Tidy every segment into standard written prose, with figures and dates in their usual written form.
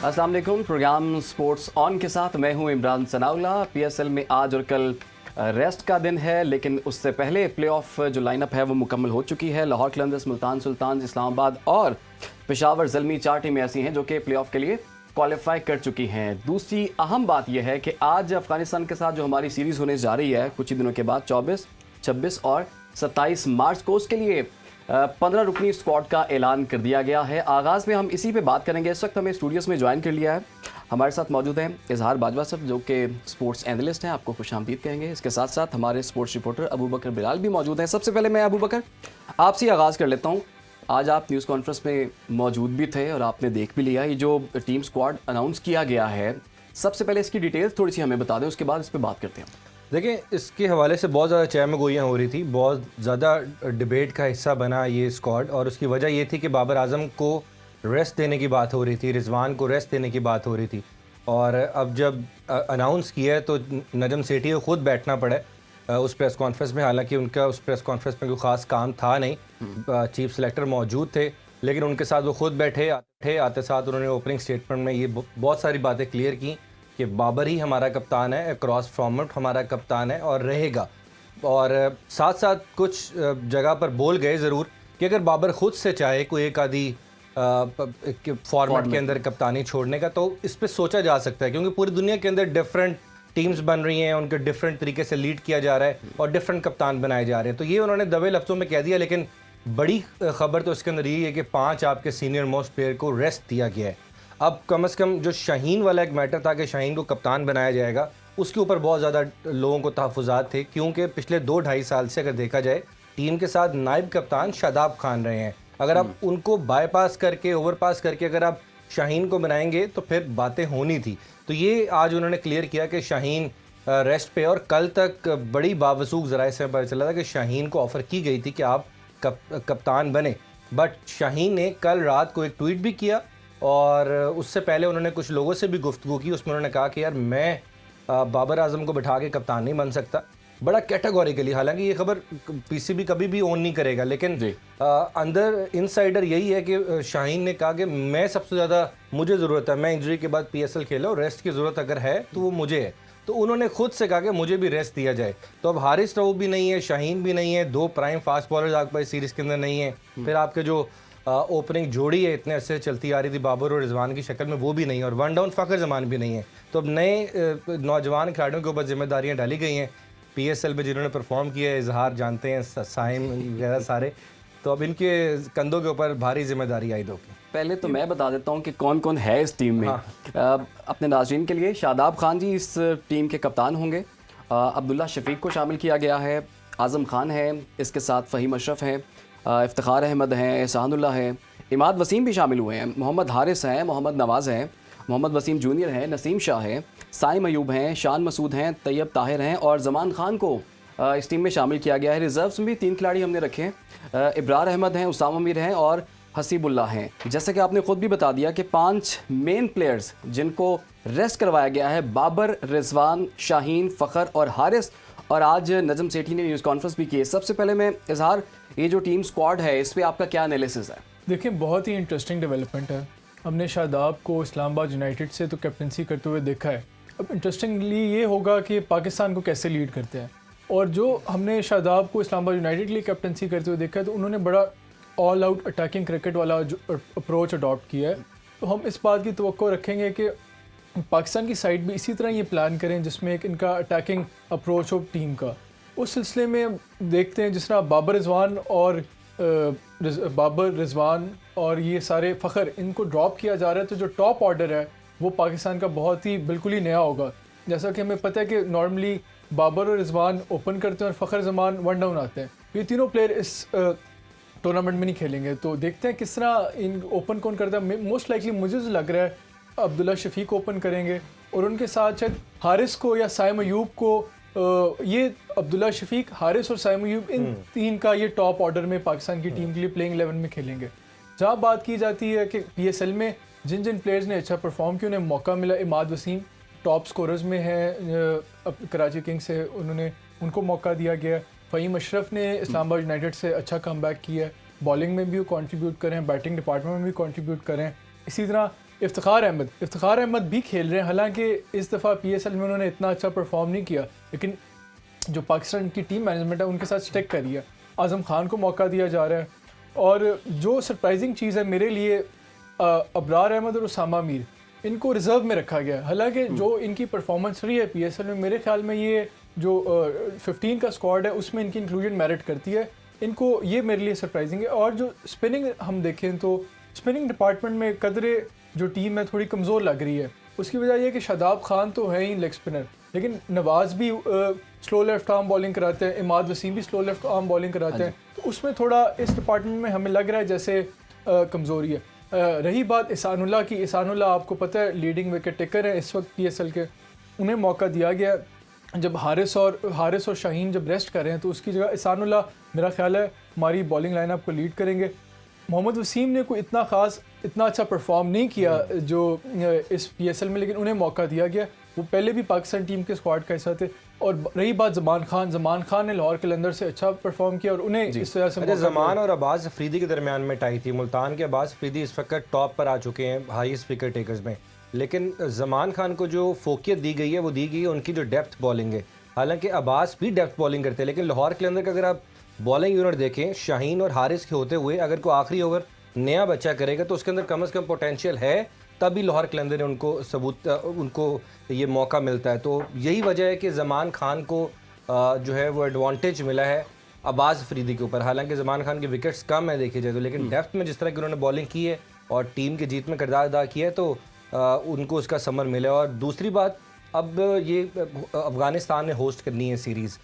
अस्सलाम वालेकुम। Programme sports on के साथ मैं हूं इमरान सनाउल्ला। पीएसएल में आज और कल रेस्ट का दिन है, लेकिन उससे पहले प्लेऑफ जो लाइनअप है वो मुकम्मल हो चुकी है। लाहौर कलंदर्स, मुल्तान सुल्तान, इस्लामाबाद और पेशावर ज़ल्मी 4 टीमें ऐसी हैं जो कि प्लेऑफ के लिए क्वालिफाई कर चुकी हैं। दूसरी अहम बात यह है कि आज अफगानिस्तान के साथ जो हमारी सीरीज़ होने जा रही है कुछ ही दिनों के बाद 24, 26 और 27 मार्च को, उसके लिए 15 रुकनी स्क्वाड का ऐलान कर दिया गया है। आगाज़ में हम इसी पे बात करेंगे। इस वक्त हमें स्टूडियोज़ में ज्वाइन कर लिया है, हमारे साथ मौजूद हैं इजहार बाजवा साहब जो कि स्पोर्ट्स एनालिस्ट हैं, आपको खुशामदीद कहेंगे। इसके साथ साथ हमारे स्पोर्ट्स रिपोर्टर अबू बकर बिलाल भी मौजूद हैं। सबसे पहले मैं अबू बकर आपसे ही आगाज़ कर लेता हूँ। आज आप न्यूज़ कॉन्फ्रेंस में मौजूद भी थे और आपने देख भी लिया ये जो टीम स्क्वाड अनाउंस किया गया है। सबसे पहले इसकी डिटेल्स थोड़ी सी हमें बता दें, उसके बाद इस पर बात करते हैं। देखिए, इसके हवाले से बहुत ज़्यादा चहमगोइयाँ हो रही थी, बहुत ज़्यादा डिबेट का हिस्सा बना ये स्क्वाड। और उसकी वजह ये थी कि बाबर आजम को रेस्ट देने की बात हो रही थी, रिजवान को रेस्ट देने की बात हो रही थी। और अब जब अनाउंस किया है तो नजम सेठी को ख़ुद बैठना पड़े उस प्रेस कॉन्फ्रेंस में। हालांकि उनका उस प्रेस कॉन्फ्रेंस में कोई ख़ास काम था नहीं, चीफ सेलेक्टर मौजूद थे, लेकिन उनके साथ वो ख़ुद बैठे। आते साथ उन्होंने ओपनिंग स्टेटमेंट में ये बहुत सारी बातें क्लियर की कि बाबर ही हमारा कप्तान है, अक्रॉस फॉर्मेट हमारा कप्तान है और रहेगा। और साथ साथ कुछ जगह पर बोल गए ज़रूर कि अगर बाबर ख़ुद से चाहे कोई एक आधी फॉर्मेट के अंदर कप्तानी छोड़ने का, तो इस पर सोचा जा सकता है, क्योंकि पूरी दुनिया के अंदर डिफरेंट टीम्स बन रही हैं, उनके डिफरेंट तरीके से लीड किया जा रहा है और डिफरेंट कप्तान बनाए जा रहे हैं। तो ये उन्होंने दबे लफ्ज़ों में कह दिया, लेकिन बड़ी खबर तो इसके अंदर यही है कि 5 आपके सीनियर मोस्ट प्लेयर को रेस्ट दिया गया है। अब कम से कम जो शाहीन वाला एक मैटर था कि शाहीन को कप्तान बनाया जाएगा, उसके ऊपर बहुत ज़्यादा लोगों को तहफ़्फ़ुज़ात थे, क्योंकि पिछले 2-2.5 साल से अगर देखा जाए टीम के साथ नायब कप्तान शादाब खान रहे हैं। अगर आप उनको बाईपास करके, ओवरपास करके अगर आप शाहीन को बनाएंगे तो फिर बातें होनी थी। तो ये आज उन्होंने क्लियर किया कि शाहीन रेस्ट पे। और कल तक बड़ी बावसूख ज़राए से पता चला था कि शाहीन को ऑफ़र की गई थी कि आप कप्तान बने, बट शाहीन ने कल रात को एक ट्वीट भी किया और उससे पहले उन्होंने कुछ लोगों से भी गुफ्तगू की। उसमें उन्होंने कहा कि यार मैं बाबर आजम को बिठा के कप्तान नहीं बन सकता, बड़ा कैटेगोरिकली। हालांकि ये खबर पीसीबी कभी भी ओन नहीं करेगा, लेकिन अंदर इनसाइडर यही है कि शाहीन ने कहा कि मैं सबसे ज़्यादा, मुझे ज़रूरत है, मैं इंजरी के बाद पीएसएल खेला और रेस्ट की ज़रूरत अगर है तो वो मुझे है। तो उन्होंने खुद से कहा कि मुझे भी रेस्ट दिया जाए। तो अब हारिस रऊफ भी नहीं है, शाहीन भी नहीं है, 2 प्राइम फास्ट बॉलर्स आपके पास सीरीज़ के अंदर नहीं है। फिर आपके जो ओपनिंग जोड़ी है इतने अरसे चलती आ रही थी बाबर और रिजवान की शक्ल में, वो भी नहीं है, और वन डाउन फ़खर जमान भी नहीं है। तो अब नए नौजवान खिलाड़ियों के ऊपर जिम्मेदारियां डाली गई हैं पीएसएल में, जिन्होंने परफॉर्म किया है, इजहार जानते हैं, साइम वगैरह सारे। तो अब इनके कंधों के ऊपर भारी जिम्मेदारी आयद होगी। पहले तो मैं बता देता हूँ कि कौन कौन है इस टीम में। अपने नाज़रीन के लिए शादाब खान जी इस टीम के कप्तान होंगे। अब्दुल्ला शफीक को शामिल किया गया है, आज़म खान है, इसके साथ फ़हीम अशरफ हैं, इफ्तिखार अहमद हैं, एहसानुल्लाह हैं, इमाद वसीम भी शामिल हुए हैं, मोहम्मद हारिस हैं, मोहम्मद नवाज़ हैं, मोहम्मद वसीम जूनियर हैं, नसीम शाह हैं, साइम अयूब हैं, शान मसूद हैं, तैयब ताहिर हैं और ज़मान खान को इस टीम में शामिल किया गया है। रिजर्व्स में भी 3 खिलाड़ी हमने रखे हैं, इब्रार अहमद हैं, उसामा अमीर हैं और हसीबुल्ला हैं। जैसे कि आपने ख़ुद भी बता दिया कि 5 मेन प्लेयर्स जिनको रेस्ट करवाया गया है, बाबर, रिजवान, शाहीन, फ़खर और हारिस। और आज नजम सेठी ने न्यूज़ कॉन्फ्रेंस भी की है। सबसे पहले मैं इजहार, ये जो टीम स्क्वाड है इस पर आपका क्या एनालिसिस है? देखिए, बहुत ही इंटरेस्टिंग डेवलपमेंट है। हमने शादाब को इस्लामाबाद यूनाइटेड से तो कैप्टनसी करते हुए देखा है। अब इंटरेस्टिंगली ये होगा कि पाकिस्तान को कैसे लीड करते हैं। और जो हमने शादाब को इस्लामाबाद यूनाइटेड के लिए कैप्टनसी करते हुए देखा है, तो उन्होंने बड़ा ऑल आउट अटैकिंग क्रिकेट वाला जो अप्रोच अडॉप्ट किया है। तो हम इस बात की तवक्को रखेंगे कि पाकिस्तान की साइड भी इसी तरह ये प्लान करें, जिसमें एक इनका अटैकिंग अप्रोच हो टीम का। उस सिलसिले में देखते हैं जिस तरह बाबर रिजवान और ये सारे फ़खर, इनको ड्रॉप किया जा रहा है, तो जो टॉप ऑर्डर है वो पाकिस्तान का बहुत ही बिल्कुल ही नया होगा। जैसा कि हमें पता है कि नॉर्मली बाबर और रिजवान ओपन करते हैं और फ़खर जमान वन डाउन आते हैं। ये तीनों प्लेयर इस टूर्नामेंट में नहीं खेलेंगे, तो देखते हैं किस तरह इन ओपन कौन करता है। मोस्ट लाइकली मुझे तो लग रहा है अब्दुल्ला शफीक ओपन करेंगे और उनके साथ शायद हारिस को या साइम अयूब को। ये अब्दुल्ला शफीक, हारिस और साइम अयूब, इन 3 का ये टॉप ऑर्डर में पाकिस्तान की टीम के लिए प्लेइंग 11 में खेलेंगे। जहाँ बात की जाती है कि पीएसएल में जिन जिन प्लेयर्स ने अच्छा परफॉर्म किया उन्हें मौका मिला, इमाद वसीम टॉप स्कोरर्स में है कराची किंग्स से, उनको मौका दिया गया। फ़हीम अशरफ ने इस्लामाबाद यूनाइटेड से अच्छा कमबैक किया है, बॉलिंग में भी वो कंट्रीब्यूट करें, बैटिंग डिपार्टमेंट में भी कंट्रीब्यूट करें। इसी तरह इफ्तिखार अहमद भी खेल रहे हैं, हालांकि इस दफ़ा PSL में उन्होंने इतना अच्छा परफॉर्म नहीं किया, लेकिन जो पाकिस्तान की टीम मैनेजमेंट है उनके साथ स्टिक करी है। आज़म खान को मौका दिया जा रहा है, और जो सरप्राइजिंग चीज़ है मेरे लिए, अबरार अहमद और उसामा मीर इनको रिज़र्व में रखा गया है। हालांकि जो इनकी परफॉर्मेंस रही है PSL में, मेरे ख्याल में ये जो 15 का स्क्वाड है उसमें इनकी इंक्लूजन मेरिट करती है। इनको ये मेरे लिए सरप्राइजिंग है। और जो स्पिनिंग हम देखें तो स्पिनिंग डिपार्टमेंट में कदरे जो टीम है थोड़ी कमज़ोर लग रही है। उसकी वजह यह है कि शादाब खान तो है ही लेग स्पिनर, लेकिन नवाज़ भी स्लो लेफ्ट आर्म बॉलिंग कराते हैं, इमाद वसीम भी स्लो लेफ्ट आर्म बॉलिंग कराते हैं, तो उसमें थोड़ा इस डिपार्टमेंट में हमें लग रहा है जैसे कमज़ोरी है। रही बात इसानुल्लाह की, इसानुल्लाह आपको पता है लीडिंग विकेट टेकर है इस वक्त PSL के, उन्हें मौका दिया गया। जब हारिस और शाहीन जब रेस्ट कर रहे हैं तो उसकी जगह इसानुल्लाह मेरा ख्याल है हमारी बॉलिंग लाइनअप को लीड करेंगे। मोहम्मद वसीम ने कोई इतना अच्छा परफॉर्म नहीं किया जो इस PSL में, लेकिन उन्हें मौका दिया गया। वो पहले भी पाकिस्तान टीम के स्क्वाड का हिस्सा थे। और रही बात ज़मान खान ने लाहौर कलंदर से अच्छा परफॉर्म किया और उन्हें इस तरह से ज़मान और अब्बास अफरीदी के दरमियान में टाई थी। मुल्तान के अब्बास अफरीदी इस वक्त टॉप पर आ चुके हैं हाईएस्ट विकेट टेकर्स में, लेकिन ज़मान खान को जो फोकियत दी गई है वो दी गई है उनकी जो डेप्थ बॉलिंग है। हालांकि अब्बास भी डेप्थ बॉलिंग करते हैं, लेकिन लाहौर के अंदर का अगर आप बॉलिंग यूनिट देखें, शाहीन और हारिस के होते हुए अगर कोई आखिरी ओवर नया बच्चा करेगा तो उसके अंदर कम से कम पोटेंशियल है, तभी लाहौर कलंदर ने उनको ये मौका मिलता है। तो यही वजह है कि ज़मान खान को जो है वो एडवांटेज मिला है अब्बास अफरीदी के ऊपर। हालांकि ज़मान खान के विकेट्स कम है देखे जाए तो, लेकिन डेप्थ में जिस तरह की उन्होंने बॉलिंग की है और टीम की जीत में किरदार अदा किया है तो उनको उसका समर मिला। और दूसरी बात, अब ये अफ़गानिस्तान ने होस्ट करनी है सीरीज़,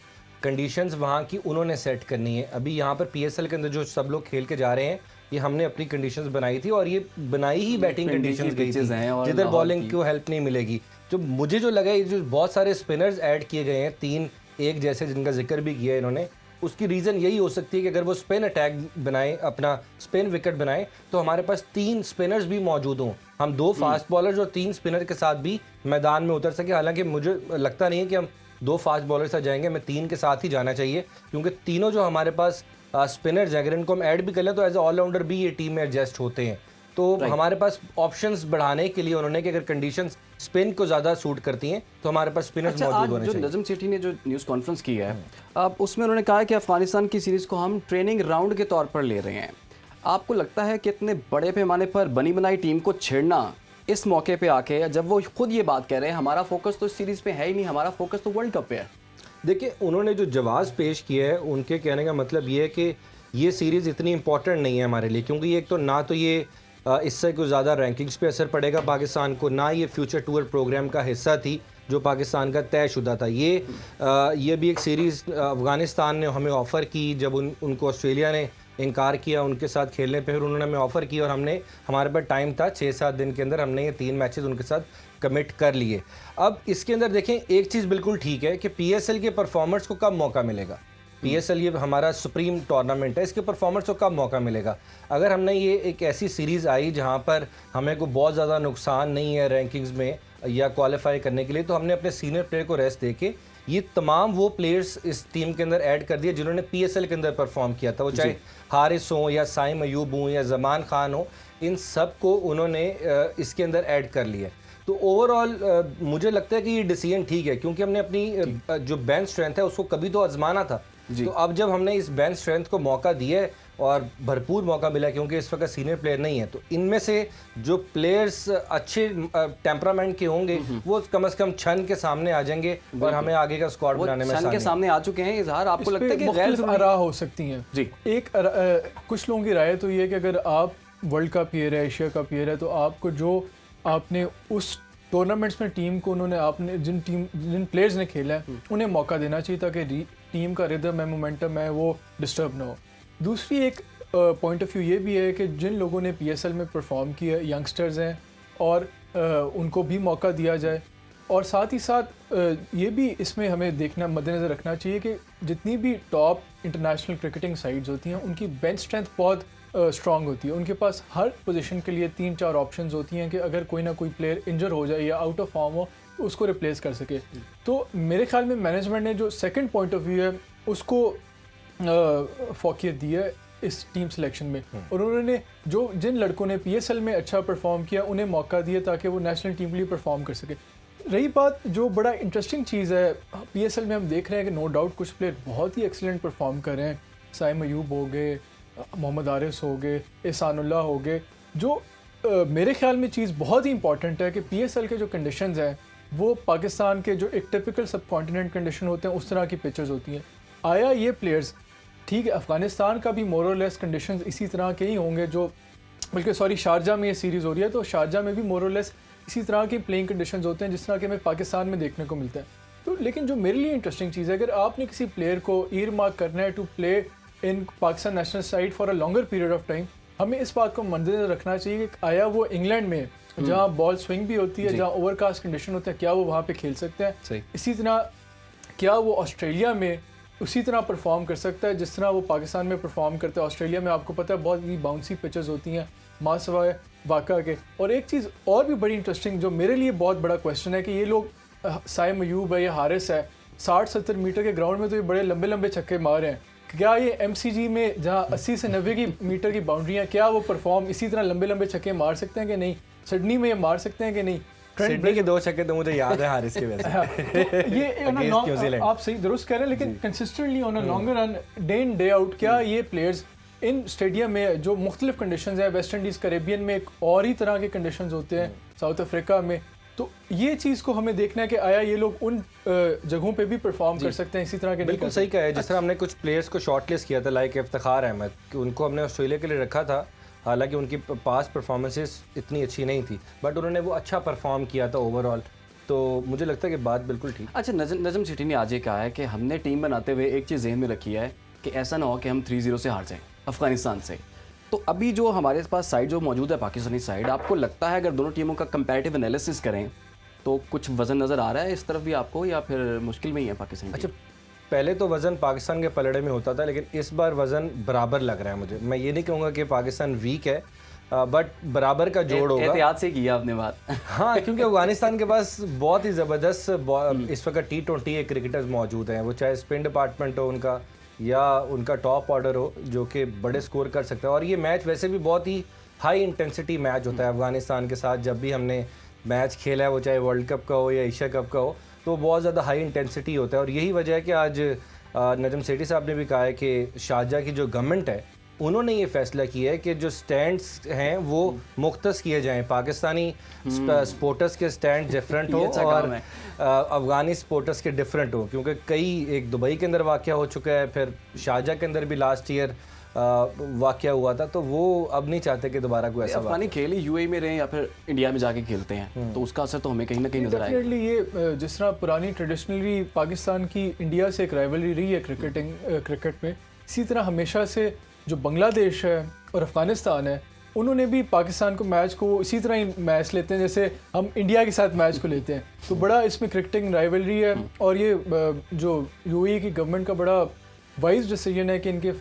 कंडीशंस वहाँ की उन्होंने सेट करनी है। अभी यहाँ पर PSL के अंदर जो सब लोग खेल के जा रहे हैं, ये हमने अपनी कंडीशंस बनाई थी और ये बनाई ही बैटिंग कंडीशंस गई थी जिधर बॉलिंग को हेल्प नहीं मिलेगी। जो मुझे जो लगा, ये जो बहुत सारे स्पिनर्स ऐड किए गए हैं 3-1 जैसे जिनका जिक्र भी किया है इन्होंने, उसकी रीज़न यही हो सकती है कि अगर वो स्पिन अटैक बनाएं, अपना स्पिन विकेट बनाएं, तो हमारे पास 3 स्पिनर्स भी मौजूद हों, हम 2 फास्ट बॉलर्स और 3 स्पिनर के साथ भी मैदान में उतर सके। हालांकि मुझे लगता नहीं है कि हम 2 फास्ट बॉलर से जाएंगे, हमें 3 के साथ ही जाना चाहिए, क्योंकि तीनों जो हमारे पास स्पिनर्स हैं अगर इनको हम ऐड भी कर लें तो एज ए ऑलराउंडर भी ये टीम में एडजस्ट होते हैं। तो हमारे पास ऑप्शंस बढ़ाने के लिए उन्होंने कि अगर कंडीशंस स्पिन को ज़्यादा सूट करती हैं तो हमारे पास स्पिनर्स मौजूद होने चाहिए। नजम सेठी ने जो न्यूज़ कॉन्फ्रेंस की है, अब उसमें उन्होंने कहा है कि अफगानिस्तान की सीरीज़ को हम ट्रेनिंग राउंड के तौर पर ले रहे हैं। आपको लगता है कि इतने बड़े पैमाने पर बनी बनाई टीम को छेड़ना इस मौके पे आके, जब वो खुद ये बात कह रहे हैं हमारा फोकस तो इस सीरीज़ पे है ही नहीं, हमारा फोकस तो वर्ल्ड कप पे है। देखिए, उन्होंने जो जवाब पेश किया है उनके कहने का मतलब ये है कि ये सीरीज़ इतनी इंपॉर्टेंट नहीं है हमारे लिए, क्योंकि एक तो ना तो ये इससे कुछ ज़्यादा रैंकिंग्स पे असर पड़ेगा पाकिस्तान को, ना ये फ्यूचर टूर प्रोग्राम का हिस्सा थी जो पाकिस्तान का तयशुदा था। ये भी एक सीरीज़ अफ़गानिस्तान ने हमें ऑफ़र की, जब उनको ऑस्ट्रेलिया ने इनकार किया उनके साथ खेलने पे, फिर उन्होंने हमें ऑफ़र किया और हमारे पास टाइम था 6-7 दिन के अंदर हमने ये 3 मैचेस उनके साथ कमिट कर लिए। अब इसके अंदर देखें, एक चीज़ बिल्कुल ठीक है कि PSL के परफॉर्मर्स को कब मौका मिलेगा। PSL ये हमारा सुप्रीम टूर्नामेंट है, इसके परफॉर्मर्स को कब मौका मिलेगा। अगर हमने ये एक ऐसी सीरीज़ आई जहाँ पर हमें को बहुत ज़्यादा नुकसान नहीं है रैंकिंग्स में या क्वालिफाई करने के लिए, तो हमने अपने सीनियर प्लेयर को रेस्ट देके ये तमाम वो प्लेयर्स इस टीम के अंदर ऐड कर दिए जिन्होंने PSL के अंदर परफॉर्म किया था, वो चाहे हारिस हो या साइम अयूब हो या ज़मान खान हो, इन सब को उन्होंने इसके अंदर ऐड कर लिया। तो ओवरऑल मुझे लगता है कि ये डिसीजन ठीक है, क्योंकि हमने अपनी जो बेंच स्ट्रेंथ है उसको कभी तो आजमाना था। तो अब जब हमने इस बेंच स्ट्रेंथ को मौका दिया है और भरपूर मौका मिला, क्योंकि इस वक्त सीनियर प्लेयर नहीं है, तो इनमें से जो प्लेयर्स अच्छे टेम्परामेंट के होंगे वो कम से कम छन के सामने आ जाएंगे और हमें आगे का स्क्वाड बनाने में छन के सामने आ चुके हैं। इजहार आपको लगता है कि गैर आरा हो सकती हैं जी। कुछ लोगों की राय तो ये है कि अगर आप वर्ल्ड का प्लेयर है, एशिया का प्लेयर है, तो आपको जो आपने उस टूर्नामेंट्स में टीम को आपने जिन प्लेयर्स ने खेला है उन्हें मौका देना चाहिए ताकि टीम का रिदम है, मोमेंटम है, वो डिस्टर्ब ना हो। दूसरी एक पॉइंट ऑफ व्यू ये भी है कि जिन लोगों ने PSL में परफॉर्म किया, यंगस्टर्स हैं और उनको भी मौका दिया जाए। और साथ ही साथ ये भी इसमें हमें देखना मद्देनज़र रखना चाहिए कि जितनी भी टॉप इंटरनेशनल क्रिकेटिंग साइड्स होती हैं उनकी बेंच स्ट्रेंथ बहुत स्ट्रॉन्ग होती है। उनके पास हर पोजीशन के लिए 3-4 ऑप्शंस होती हैं कि अगर कोई ना कोई प्लेयर इंजर हो जाए या आउट ऑफ फॉर्म हो तो उसको रिप्लेस कर सके। तो मेरे ख्याल में मैनेजमेंट ने जो सेकंड पॉइंट ऑफ व्यू है उसको फोकियत दी है। इस टीम सिलेक्शन में, और उन्होंने जिन लड़कों ने PSL में अच्छा परफॉर्म किया उन्हें मौका दिया ताकि वो नेशनल टीम के लिए परफॉर्म कर सके। रही बात जो बड़ा इंटरेस्टिंग चीज़ है, PSL में हम देख रहे हैं कि नो डाउट कुछ प्लेयर बहुत ही एक्सीलेंट परफॉर्म कर रहे हैं। साइम अयूब हो गए, मोहम्मद आरिस हो गए, एहसानुल्लाह हो गए। जो मेरे ख्याल में चीज़ बहुत ही इंपॉर्टेंट है कि PSL के जो कंडीशंस हैं वो पाकिस्तान के जो एक टिपिकल सब कॉन्टिनेंट कंडीशन होते हैं उस तरह की पिचेस होती हैं। आया ये प्लेयर्स, ठीक है अफ़गानिस्तान का भी मोर और लेस कंडीशंस इसी तरह के ही होंगे, जो बल्कि सॉरी शारजा में ये सीरीज़ हो रही है तो शारजा में भी मोर और लेस इसी तरह की प्लेइंग कंडीशंस होते हैं जिस तरह के हमें पाकिस्तान में देखने को मिलता है। तो लेकिन जो मेरे लिए इंटरेस्टिंग चीज़ है, अगर आपने किसी प्लेयर को ईयर मार्क करना है to play in Pakistan national side for a longer period of time, हमें इस बात को मद्देनजर रखना चाहिए कि आया वो इंग्लैंड में जहाँ बॉल स्विंग भी होती है, जहाँ ओवरकास्ट कंडीशन होते हैं, क्या वो वहाँ पे खेल सकते हैं। इसी तरह क्या वो ऑस्ट्रेलिया में उसी तरह परफॉर्म कर सकता है जिस तरह वो पाकिस्तान में परफॉर्म करता है। ऑस्ट्रेलिया में आपको पता है बहुत ही बाउंसी पिचेस होती हैं मासवाए वाक़ा के। और एक चीज़ और भी बड़ी इंटरेस्टिंग जो मेरे लिए बहुत बड़ा क्वेश्चन है कि ये लोग साइम अयूब है या हारिस है 60-70 मीटर के ग्राउंड में तो ये बड़े लंबे लंबे छक्के मार रहे हैं, क्या ये MCG में जहाँ 80 से 90 मीटर की बाउंड्री है क्या वो परफॉर्म इसी तरह लंबे लंबे छक्के मार सकते हैं कि नहीं? सिडनी में ये मार सकते हैं कि नहीं? सिडनी के 2 छक्के तो मुझे याद है हारिस के वैसे। तो ये आप सही दुरुस्त कह रहे हैं, लेकिन consistently on a longer run day in day out क्या ये प्लेयर्स इन स्टेडियम में जो मुख्तलिफ कंडीशंस हैं, वेस्ट इंडीज़ कैरेबियन में एक और ही तरह के कंडीशंस होते हैं, साउथ अफ्रीका में, तो ये चीज़ को हमें देखना है कि आया ये लोग उन जगहों पे भी परफॉर्म कर सकते हैं इसी तरह के। बिल्कुल सही कहा है। जिस तरह हमने कुछ प्लेयर्स को शॉर्ट लिस्ट किया था लाइक इफ्तिखार अहमद, कि उनको हमने ऑस्ट्रेलिया के लिए रखा था, हालांकि उनकी पास परफॉर्मेंसेस इतनी अच्छी नहीं थी बट उन्होंने वो अच्छा परफॉर्म किया था ओवरऑल, तो मुझे लगता है कि बात बिल्कुल ठीक। अच्छा, नजम सेठी ने आज ये कहा है कि हमने टीम बनाते हुए एक चीज़ जहन में रखी है कि ऐसा ना हो कि हम 3-0 से हार जाएं अफगानिस्तान से। तो अभी जो हमारे पास साइड जो मौजूद है पाकिस्तानी साइड, आपको लगता है अगर दोनों टीमों का कंपैरेटिव एनालिसिस करें तो कुछ वजन नज़र आ रहा है इस तरफ भी आपको, या फिर मुश्किल में ही है पाकिस्तान? अच्छा, पहले तो वज़न पाकिस्तान के पलड़े में होता था लेकिन इस बार वज़न बराबर लग रहा है मुझे। मैं ये नहीं कहूँगा कि पाकिस्तान वीक है बट बराबर का जोड़ होगा। एहतियात से किया आपने बात। हाँ, क्योंकि अफगानिस्तान के पास बहुत ही ज़बरदस्त इस वक्त T20 क्रिकेटर्स मौजूद हैं, वो चाहे स्पिन डिपार्टमेंट हो उनका या उनका टॉप ऑर्डर हो जो कि बड़े स्कोर कर सकता है। और ये मैच वैसे भी बहुत ही हाई इंटेंसिटी मैच होता है अफगानिस्तान के साथ। जब भी हमने मैच खेला है वो चाहे वर्ल्ड कप का हो या एशिया कप का हो तो बहुत ज़्यादा हाई इंटेंसिटी होता है। और यही वजह है कि आज नजम सेठी साहब ने भी कहा है कि शारजाह की जो गवर्नमेंट है उन्होंने ये फैसला किया है कि जो स्टैंड्स हैं वो मुख्तस किए जाएं। पाकिस्तानी स्पोर्टर्स के स्टैंड डिफरेंट हो और अफगानी स्पोर्टर्स के डिफरेंट हो, क्योंकि एक दुबई के अंदर वाक़या हो चुका है, फिर शारजाह के अंदर भी लास्ट ईयर वाक़या हुआ था, तो वो अब नहीं चाहते कि दोबारा कोई ऐसा अफगानी खेल ही UAE में रहे या फिर इंडिया में जाके खेलते हैं तो उसका असर तो हमें कहीं ना कहीं नजर आएगा। डेफिनेटली ये जिस तरह पुरानी ट्रेडिशनली पाकिस्तान की इंडिया से एक राइवलरी रही है क्रिकेट में, इसी तरह हमेशा से जो बांग्लादेश है और अफगानिस्तान है उन्होंने भी पाकिस्तान को मैच को इसी तरह ही मैच लेते हैं जैसे हम इंडिया के साथ मैच को लेते हैं। तो बड़ा इसमें क्रिकेटिंग राइवलरी है और ये जो UAE की गवर्नमेंट का बड़ा वाइज डिसीजन है कि इनके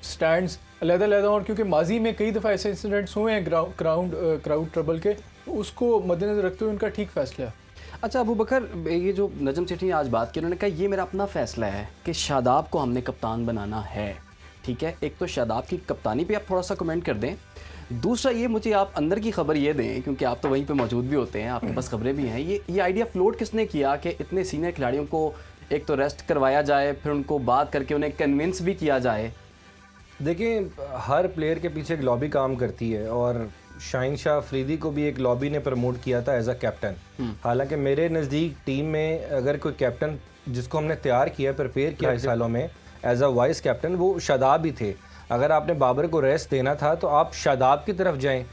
स्टैंड्स अलग-अलग और क्योंकि माजी में कई दफ़ा ऐसे इंसिडेंट्स हुए हैं क्राउड ट्रबल के, तो उसको मद्देनजर रखते हुए उनका ठीक फैसला है। अच्छा अबू बकर, ये जो नजम सेठी ने आज बात की, उन्होंने कहा ये मेरा अपना फैसला है कि शादाब को हमने कप्तान बनाना है। ठीक है, एक तो शादाब की कप्तानी पे आप थोड़ा सा कमेंट कर दें, दूसरा ये मुझे आप अंदर की खबर ये दें क्योंकि आप तो वहीं पे मौजूद भी होते हैं, आपके पास खबरें भी हैं, ये आइडिया फ्लोट किसने किया कि इतने सीनियर खिलाड़ियों को एक तो रेस्ट करवाया जाए फिर उनको बात करके उन्हें कन्विंस भी किया जाए? देखिए, हर प्लेयर के पीछे एक लॉबी काम करती है और शाहीन शाह अफरीदी को भी एक लॉबी ने प्रमोट किया था एज अ कैप्टन। हालांकि मेरे नज़दीक टीम में अगर कोई कैप्टन जिसको हमने तैयार किया, प्रिपेयर किया इस सालों में एज अ वाइस कैप्टन, वो शादाब ही थे। अगर आपने बाबर को रेस्ट देना था तो आप शादाब की तरफ जाएं।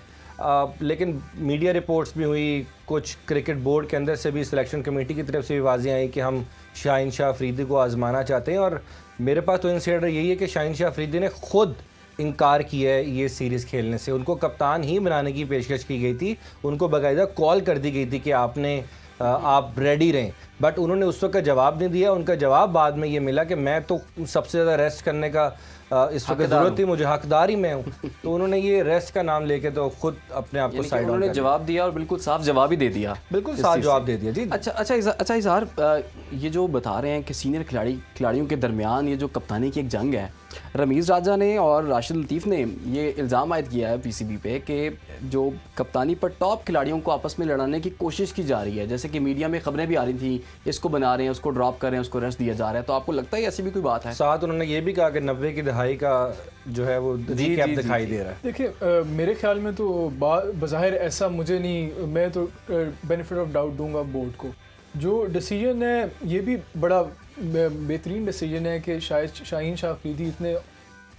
लेकिन मीडिया रिपोर्ट्स भी हुई, कुछ क्रिकेट बोर्ड के अंदर से भी, सिलेक्शन कमेटी की तरफ से भी वाज़ें आई कि हम शाहीन शाह अफरीदी को आजमाना चाहते हैं। और मेरे पास तो इंसाइडर यही है कि शाहीन शाह अफरीदी ने खुद इनकार किया है ये सीरीज़ खेलने से। उनको कप्तान ही बनाने की पेशकश की गई थी, उनको बाकायदा कॉल कर दी गई थी कि आप रेडी रहें, बट उन्होंने उस वक्त का जवाब नहीं दिया। उनका जवाब बाद में ये मिला कि मैं तो सबसे ज़्यादा रेस्ट करने का इस वक्त ज़रूरत थी, मुझे हकदार ही मैं हूँ। तो उन्होंने ये रेस्ट का नाम लेके तो खुद अपने आप को साइड ऑन उन्होंने जवाब दिया और बिल्कुल साफ जवाब ही दे दिया, बिल्कुल साफ जवाब दे दिया जी। अच्छा इज़हार, ये जो बता रहे हैं कि सीनियर खिलाड़ियों के दरमियान ये जो कप्तानी की एक जंग है, रमीज़ राजा ने और राशिद लतीफ़ ने ये इल्ज़ाम आयद किया है पीसीबी पे कि जो कप्तानी पर टॉप खिलाड़ियों को आपस में लड़ाने की कोशिश की जा रही है, जैसे कि मीडिया में खबरें भी आ रही थी, इसको बना रहे हैं, उसको ड्रॉप कर रहे हैं, उसको रेस्ट दिया जा रहा है। तो आपको लगता है ऐसी भी कोई बात है? साथ उन्होंने ये भी कहा कि 90 की दहाई का जो है वो रिकैप दिखाई दे रहा है। देखिए मेरे ख्याल में तो बज़ाहिर ऐसा मुझे नहीं, मैं तो बेनिफिट ऑफ डाउट दूंगा बोर्ड को। जो डिसीजन है ये भी बड़ा बेहतरीन डिसीजन है कि शायद शाहीन शाह अफरीदी इतने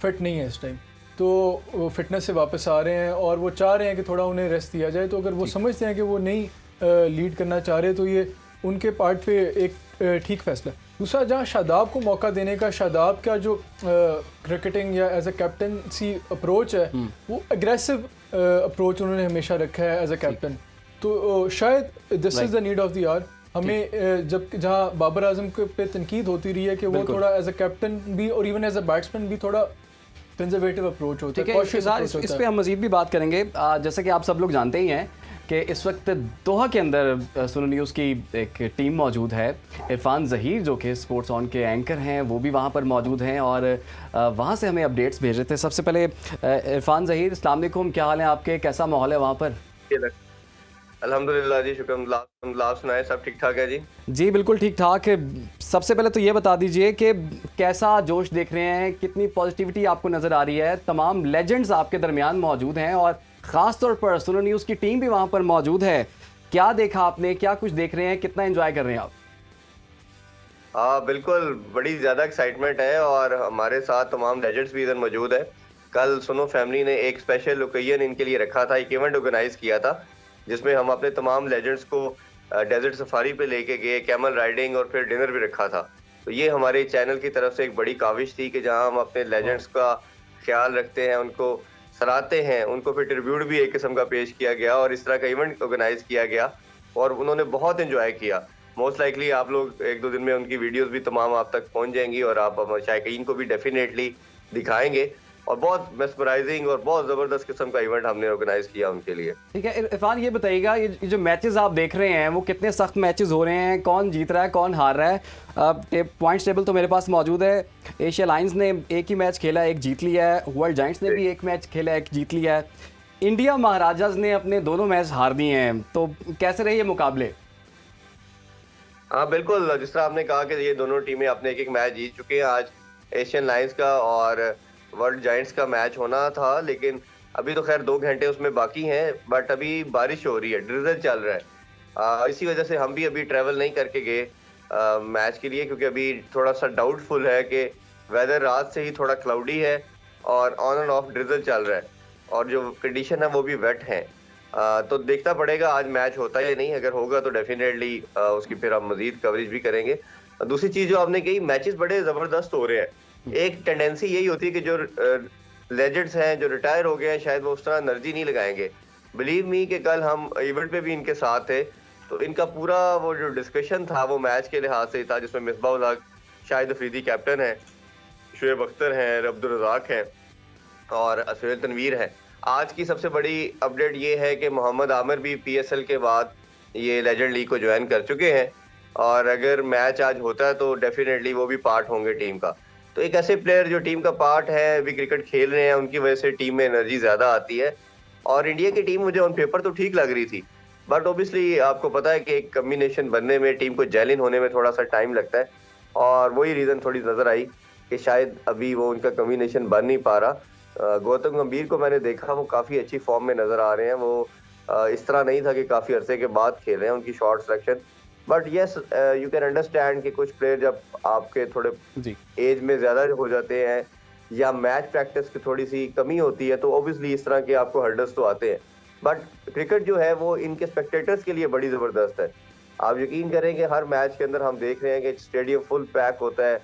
फिट नहीं है इस टाइम, तो वो फिटनेस से वापस आ रहे हैं और वो चाह रहे हैं कि थोड़ा उन्हें रेस्ट दिया जाए। तो अगर वो समझते हैं कि वो नहीं लीड करना चाह रहे तो ये उनके पार्ट पे एक ठीक फैसला। दूसरा, जहाँ शादाब को मौका देने का, शादाब का जो क्रिकेटिंग या एज अ कैप्टनसी अप्रोच है वो एग्रेसिव अप्रोच उन्होंने हमेशा रखा है एज अ कैप्टन। तो शायद this is the need of the hour. हमें जब जहाँ बाबर आजम पे तनकीद होती रही है कि वो थोड़ा एज अ कैप्टन भी और इवन एज अ बैट्समैन भी थोड़ा कंजर्वेटिव अप्रोच होता है, cautious approach होता इस है। पे हम मजीद भी बात करेंगे। जैसे कि आप सब लोग जानते ही हैं कि इस वक्त दोहा के अंदर सुनो न्यूज़ की एक टीम मौजूद है। इरफान ज़हीर जो कि स्पोर्ट्स ऑन के एंकर हैं वो भी वहाँ पर मौजूद हैं और वहाँ से हमें अपडेट्स भेज रहे थे। सबसे पहले इरफान ज़हीर, अस्सलाम वालेकुम, क्या हाल है आपके, कैसा माहौल है वहाँ पर? अल्हम्दुलिल्लाह जी, शुक्र। आप सुनाए, सब ठीक ठाक है जी? जी बिल्कुल ठीक ठाक। सबसे पहले तो ये बता दीजिए कि कैसा जोश देख रहे हैं, कितनी पॉजिटिविटी आपको नज़र आ रही है? तमाम लेजेंड्स आपके दरमियान मौजूद हैं और ख़ास तौर पर सुनो न्यूज़ की टीम भी वहाँ पर मौजूद है। क्या देखा आपने, क्या कुछ देख रहे हैं, कितना एंजॉय कर रहे हैं आप? हाँ बिल्कुल, बड़ी ज़्यादा एक्साइटमेंट है और हमारे साथ तमाम लेजेंड्स भी इधर मौजूद है। कल सुनो फैमिली ने एक स्पेशल ओकेजन इनके लिए रखा था, एक इवेंट ऑर्गेनाइज किया था जिसमें हम अपने तमाम लेजेंड्स को डेजर्ट सफारी पे लेके गए, कैमल राइडिंग और फिर डिनर भी रखा था। तो ये हमारे चैनल की तरफ से एक बड़ी काविश थी कि जहां हम अपने लेजेंड्स का ख्याल रखते हैं, उनको सराहते हैं, उनको फिर ट्रिब्यूट भी एक किस्म का पेश किया गया और इस तरह का इवेंट ऑर्गेनाइज किया गया और उन्होंने बहुत एंजॉय किया। मोस्ट लाइकली आप लोग एक दो दिन में उनकी वीडियोस भी तमाम आप तक पहुंच जाएंगी और आप शायकीन को भी डेफिनेटली दिखाएंगे। और बहुत मेस्मराइजिंग और बहुत ज़बरदस्त किस्म का इवेंट हमने ऑर्गेनाइज किया उनके लिए। ठीक है इरफान, ये बताइएगा ये जो मैचेस आप देख रहे हैं वो कितने सख्त मैचेस हो रहे हैं, कौन जीत रहा है, कौन हार रहा है? पॉइंट्स टेबल तो मेरे पास मौजूद है। एशिया लायंस ने एक ही मैच खेला, एक जीत लिया है। वर्ल्ड जायंट्स ने भी एक मैच खेला, एक जीत लिया है। इंडिया महाराजाज ने अपने दोनों मैच हार दिए हैं। तो कैसे रहे ये मुकाबले? हाँ बिल्कुल, जिस तरह आपने कहा कि ये दोनों टीमें अपने एक एक मैच जीत चुके हैं। आज एशियन लायंस का और वर्ल्ड जायंट्स का मैच होना था, लेकिन अभी तो खैर 2 घंटे उसमें बाकी हैं। बट अभी बारिश हो रही है, ड्रिजल चल रहा है। इसी वजह से हम भी अभी ट्रैवल नहीं करके गए मैच के लिए, क्योंकि अभी थोड़ा सा डाउटफुल है कि वेदर रात से ही थोड़ा क्लाउडी है और ऑन एंड ऑफ ड्रिजल चल रहा है और जो कंडीशन है वो भी वेट है। तो देखना पड़ेगा आज मैच होता है या नहीं। अगर होगा तो डेफिनेटली उसकी फिर हम मजीद कवरेज भी करेंगे। दूसरी चीज जो आपने कही, मैचेस बड़े जबरदस्त हो रहे हैं। एक टेंडेंसी यही होती है कि जो लेजेंड्स हैं, जो रिटायर हो गए हैं, शायद वो उस तरह एनर्जी नहीं लगाएंगे। बिलीव मी कि कल हम इवेंट पे भी इनके साथ थे, तो इनका पूरा वो जो डिस्कशन था वो मैच के लिहाज से था, जिसमें मिसबाह उल हक, शाहिद अफरीदी कैप्टन है, शुएब अख्तर हैं, अब्दुल रज़ाक हैं और सुहेल तनवीर है। आज की सबसे बड़ी अपडेट ये है कि मोहम्मद आमिर भी पीएसएल के बाद ये लेजेंड लीग को ज्वाइन कर चुके हैं और अगर मैच आज होता है तो डेफिनेटली वो भी पार्ट होंगे टीम का। तो एक ऐसे प्लेयर जो टीम का पार्ट है, भी क्रिकेट खेल रहे हैं, उनकी वजह से टीम में एनर्जी ज़्यादा आती है। और इंडिया की टीम मुझे ऑन पेपर तो ठीक लग रही थी, बट ओबियसली आपको पता है कि एक कम्बिनेशन बनने में, टीम को जेल इन होने में थोड़ा सा टाइम लगता है और वही रीज़न थोड़ी नज़र आई कि शायद अभी वो उनका कम्बिनेशन बन नहीं पा रहा। गौतम गंभीर को मैंने देखा, वो काफ़ी अच्छी फॉर्म में नज़र आ रहे हैं। वो इस तरह नहीं था कि काफ़ी अरसे के बाद खेल रहे हैं, उनकी short selection. But yes, you can understand कि कुछ प्लेयर जब आपके थोड़े एज में ज़्यादा हो जाते हैं या मैच प्रैक्टिस की थोड़ी सी कमी होती है तो ओबियसली इस तरह के आपको हर्डल्स तो आते हैं। बट क्रिकेट जो है वो इनके स्पेक्टेटर्स के लिए बड़ी ज़बरदस्त है। आप यकीन करें कि हर मैच के अंदर हम देख रहे हैं कि स्टेडियम फुल पैक होता है।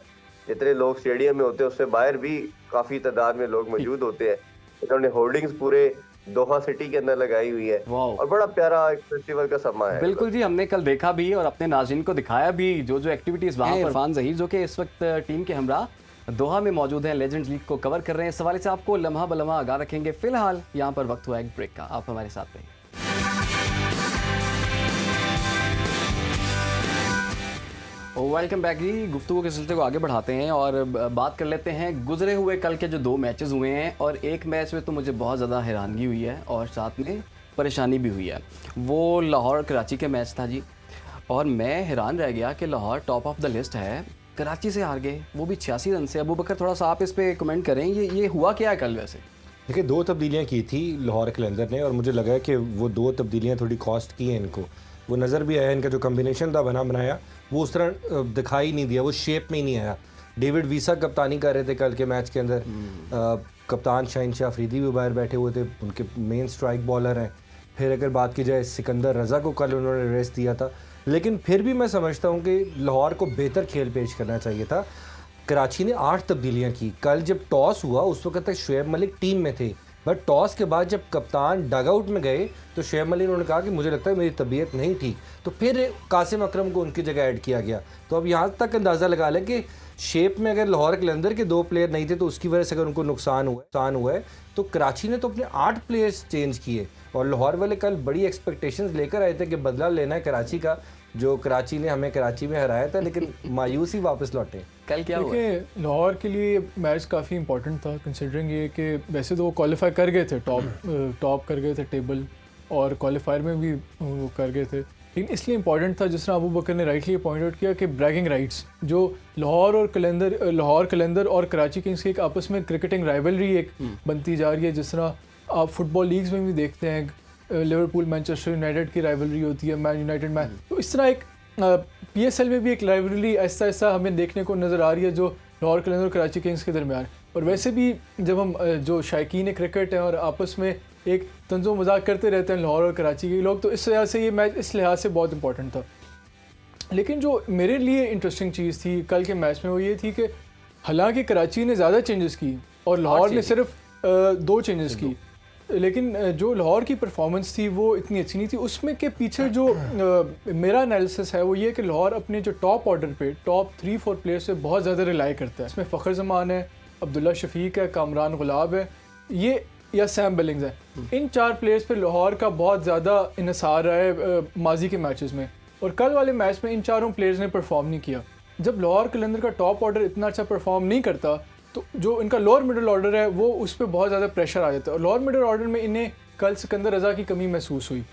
जितने लोग स्टेडियम में होते हैं उससे बाहर भी काफ़ी तादाद में लोग मौजूद होते हैं। इन्होंने होर्डिंग्स पूरे दोहा सिटी के अंदर लगाई हुई है और बड़ा प्यारा एक फेस्टिवल का समा है। बिल्कुल जी, हमने कल देखा भी और अपने नाज़रीन को दिखाया भी जो जो एक्टिविटीज़ वहाँ पर। इरफान ज़हीर जो कि इस वक्त टीम के हमरा दोहा में मौजूद हैं, लेजेंड्स लीग को कवर कर रहे हैं। इस हवाले से आपको लम्हा बलम्हा आगाह रखेंगे। फिलहाल यहाँ पर वक्त हुआ एक ब्रेक का, आप हमारे साथ रहिए। वेलकम बैक जी। गुफ्तगू के सिलसिले को आगे बढ़ाते हैं और बात कर लेते हैं गुजरे हुए कल के जो 2 मैचेस हुए हैं, और एक मैच में तो मुझे बहुत ज़्यादा हैरानगी हुई है और साथ में परेशानी भी हुई है। वो लाहौर कराची के मैच था जी, और मैं हैरान रह गया कि Lahore top of the list है, कराची से हार गए, वो भी 86 रन से। अबू बकर थोड़ा सा आप इस पर कमेंट करें, ये हुआ क्या है कल वैसे? देखिए 2 तब्दीलियाँ की थी लाहौर कलंदर ने, और मुझे लगा कि वो 2 तब्दीलियाँ थोड़ी कॉस्ट की हैं इनको। वो नज़र भी आया, इनका जो कम्बिनेशन था बनाया वो उस तरह दिखाई नहीं दिया, वो शेप में ही नहीं आया। डेविड वीसा कप्तानी कर रहे थे कल के मैच के अंदर, कप्तान शाहीन शाह अफरीदी भी बाहर बैठे हुए थे, उनके मेन स्ट्राइक बॉलर हैं। फिर अगर बात की जाए सिकंदर रज़ा को कल उन्होंने रेस्ट दिया था, लेकिन फिर भी मैं समझता हूँ कि लाहौर को बेहतर खेल पेश करना चाहिए था। कराची ने 8 तब्दीलियाँ की। कल जब टॉस हुआ उस वक्त तक शुएब मलिक टीम में थे, बट टॉस के बाद जब कप्तान डग आउट में गए तो शुएब मलिक ने कहा कि मुझे लगता है मेरी तबीयत नहीं ठीक, तो फिर कासिम अकरम को उनकी जगह ऐड किया गया। तो अब यहाँ तक अंदाज़ा लगा लें कि शेप में अगर लाहौर कलंदर के 2 प्लेयर नहीं थे तो उसकी वजह से अगर उनको नुकसान हुआ है, तो कराची ने तो अपने 8 प्लेयर्स चेंज किए। और लाहौर वाले कल बड़ी एक्सपेक्टेशंस लेकर आए थे कि बदला लेना है कराची का, जो कराची ने हमें कराची में हराया था, लेकिन मायूस ही वापस लौटे। कल क्या हुआ? देखिए लाहौर के लिए मैच काफ़ी इंपॉर्टेंट था, कंसिडरिंग ये कि वैसे तो वो क्वालिफाई कर गए थे, टॉप कर गए थे टेबल, और क्वालिफायर में भी वो कर गए थे, लेकिन इसलिए इंपॉर्टेंट था जिस तरह अबू बकर ने राइटली पॉइंट आउट किया कि ब्रैगिंग राइट्स जो लाहौर कलंदर और कराची किंग्स की एक आपस में क्रिकेटिंग राइवलरी एक बनती जा रही है। जिस तरह आप फुटबॉल लीग्स में भी देखते हैं, लिवरपूल मैनचेस्टर यूनाइटेड की राइवलरी होती है, मैन यूनाइटेड मैच, तो इस तरह एक PSL में भी एक राइवलरी ऐसा ऐसा हमें देखने को नज़र आ रही है जो लाहौर कलंदर और कराची किंग्स के दरमियान। और वैसे भी जब हम जो शायकीन क्रिकेट हैं और आपस में एक तंज़ो मजाक करते रहते हैं लाहौर और कराची के लोग, तो इस वजह से ये मैच इस लिहाज से बहुत इंपॉर्टेंट था। लेकिन जो मेरे लिए इंटरेस्टिंग चीज़ थी कल के मैच में वो ये थी कि हालांकि कराची ने ज़्यादा चेंजेस की और लाहौर ने सिर्फ 2 चेंजेस की, लेकिन जो लाहौर की परफॉर्मेंस थी वो इतनी अच्छी नहीं थी। उसमें के पीछे जो मेरा एनालिसिस है वो ये कि लाहौर अपने जो टॉप ऑर्डर पे टॉप 3-4 प्लेयर्स से बहुत ज़्यादा रिलाई करता है। इसमें फ़खर जमान है, अब्दुल्ला शफीक है, कामरान गुलाब है, ये या सैम बिलिंग्स है। इन 4 प्लेयर्स पे लाहौर का बहुत ज़्यादा इन्हिसार रहा है माजी के मैचेस में, और कल वाले मैच में इन 4 प्लेयर्स ने परफॉर्म नहीं किया। जब लाहौर कलंदर का टॉप ऑर्डर इतना अच्छा परफॉर्म नहीं करता तो जो इनका लोअर मिडिल ऑर्डर है वो उस पर बहुत ज़्यादा प्रेशर आ जाता है, और लोअर मिडिल ऑर्डर में इन्हें कल सिकंदर रज़ा की कमी महसूस हुई।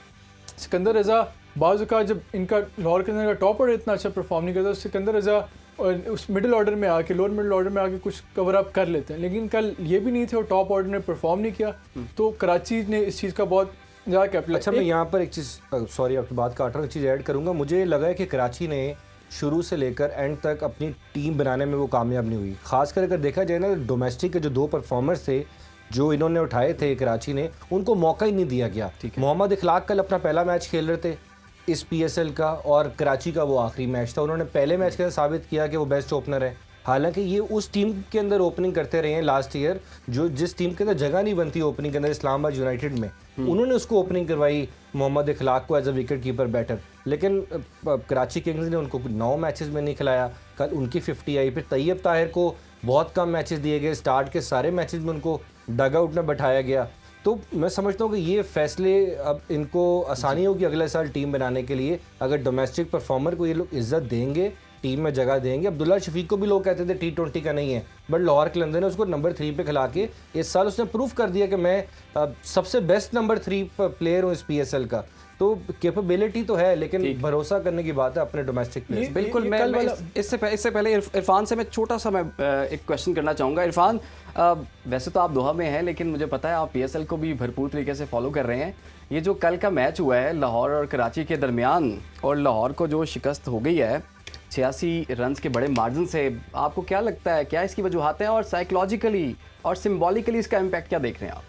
सिकंदर रज़ा बाज़ का जब इनका लाहौर कलंदर का टॉप ऑर्डर इतना अच्छा परफॉर्म नहीं करता तो सिकंदर रज़ा और उस मिडिल ऑर्डर में आके लोअर मिडिल ऑर्डर में आके कुछ कवर अप कर लेते हैं, लेकिन कल ये भी नहीं थे और टॉप ऑर्डर ने परफॉर्म नहीं किया, तो कराची ने इस चीज़ का बहुत ज़्यादा कैपिटल। अच्छा, मैं यहाँ पर एक चीज़, सॉरी आपकी बात काट रहा हूँ, एक चीज़ ऐड करूँगा। मुझे लगा है कि कराची ने शुरू से लेकर एंड तक अपनी टीम बनाने में वो कामयाब नहीं हुई। खासकर अगर देखा जाए ना, डोमेस्टिक के जो 2 परफॉर्मर्स थे जो इन्होंने उठाए थे कराची ने, उनको मौका ही नहीं दिया गया। मोहम्मद इखलाक कल अपना पहला मैच खेल रहे थे इस PSL का, और कराची का वो आखिरी मैच था। उन्होंने पहले मैच के अंदर साबित किया कि वो बेस्ट ओपनर है। हालांकि ये उस टीम के अंदर ओपनिंग करते रहे हैं लास्ट ईयर, जो जिस टीम के अंदर जगह नहीं बनती ओपनिंग के अंदर, इस्लामाबाद यूनाइटेड में, उन्होंने उसको ओपनिंग करवाई मोहम्मद इखलाक को as a wicket keeper batter. लेकिन कराची किंग्स ने उनको 9 मैचेस में नहीं खिलाया। कल उनकी 50 आई। फिर तैयब ताहिर को बहुत कम मैचेस दिए गए, स्टार्ट के सारे मैचेस में उनको डग आउट में बैठाया गया। तो मैं समझता हूँ कि ये फैसले अब इनको आसानी होगी अगले साल टीम बनाने के लिए, अगर डोमेस्टिक परफॉर्मर को ये लोग इज्जत देंगे, टीम में जगह देंगे। अब्दुल्ला शफीक को भी लोग कहते थे T20 का नहीं है, बट लाहौर कलंदर ने उसको नंबर 3 पे खिला के इस साल उसने प्रूफ कर दिया कि मैं सबसे बेस्ट नंबर 3 प्लेयर हूँ इस PSL का। तो कैपेबिलिटी तो है, लेकिन भरोसा करने की बात है अपने डोमेस्टिक प्लेयर्स। बिल्कुल। मैं इससे पहले इरफान से मैं छोटा सा एक क्वेश्चन करना चाहूँगा। इरफान, वैसे तो आप दोहा में हैं, लेकिन मुझे पता है आप PSL को भी भरपूर तरीके से फॉलो कर रहे हैं। ये जो कल का मैच हुआ है लाहौर और कराची के दरमियान, और लाहौर को जो शिकस्त हो गई है 86 रन के बड़े मार्जिन से, आपको क्या लगता है, क्या इसकी वजूहत हैं, और साइकोलॉजिकली और सिम्बॉलिकली इसका इम्पैक्ट क्या देख रहे हैं आप?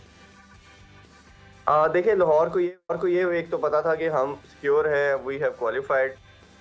देखिए लाहौर को ये एक तो पता था कि हम सिक्योर है, वी हैव क्वालिफाइड।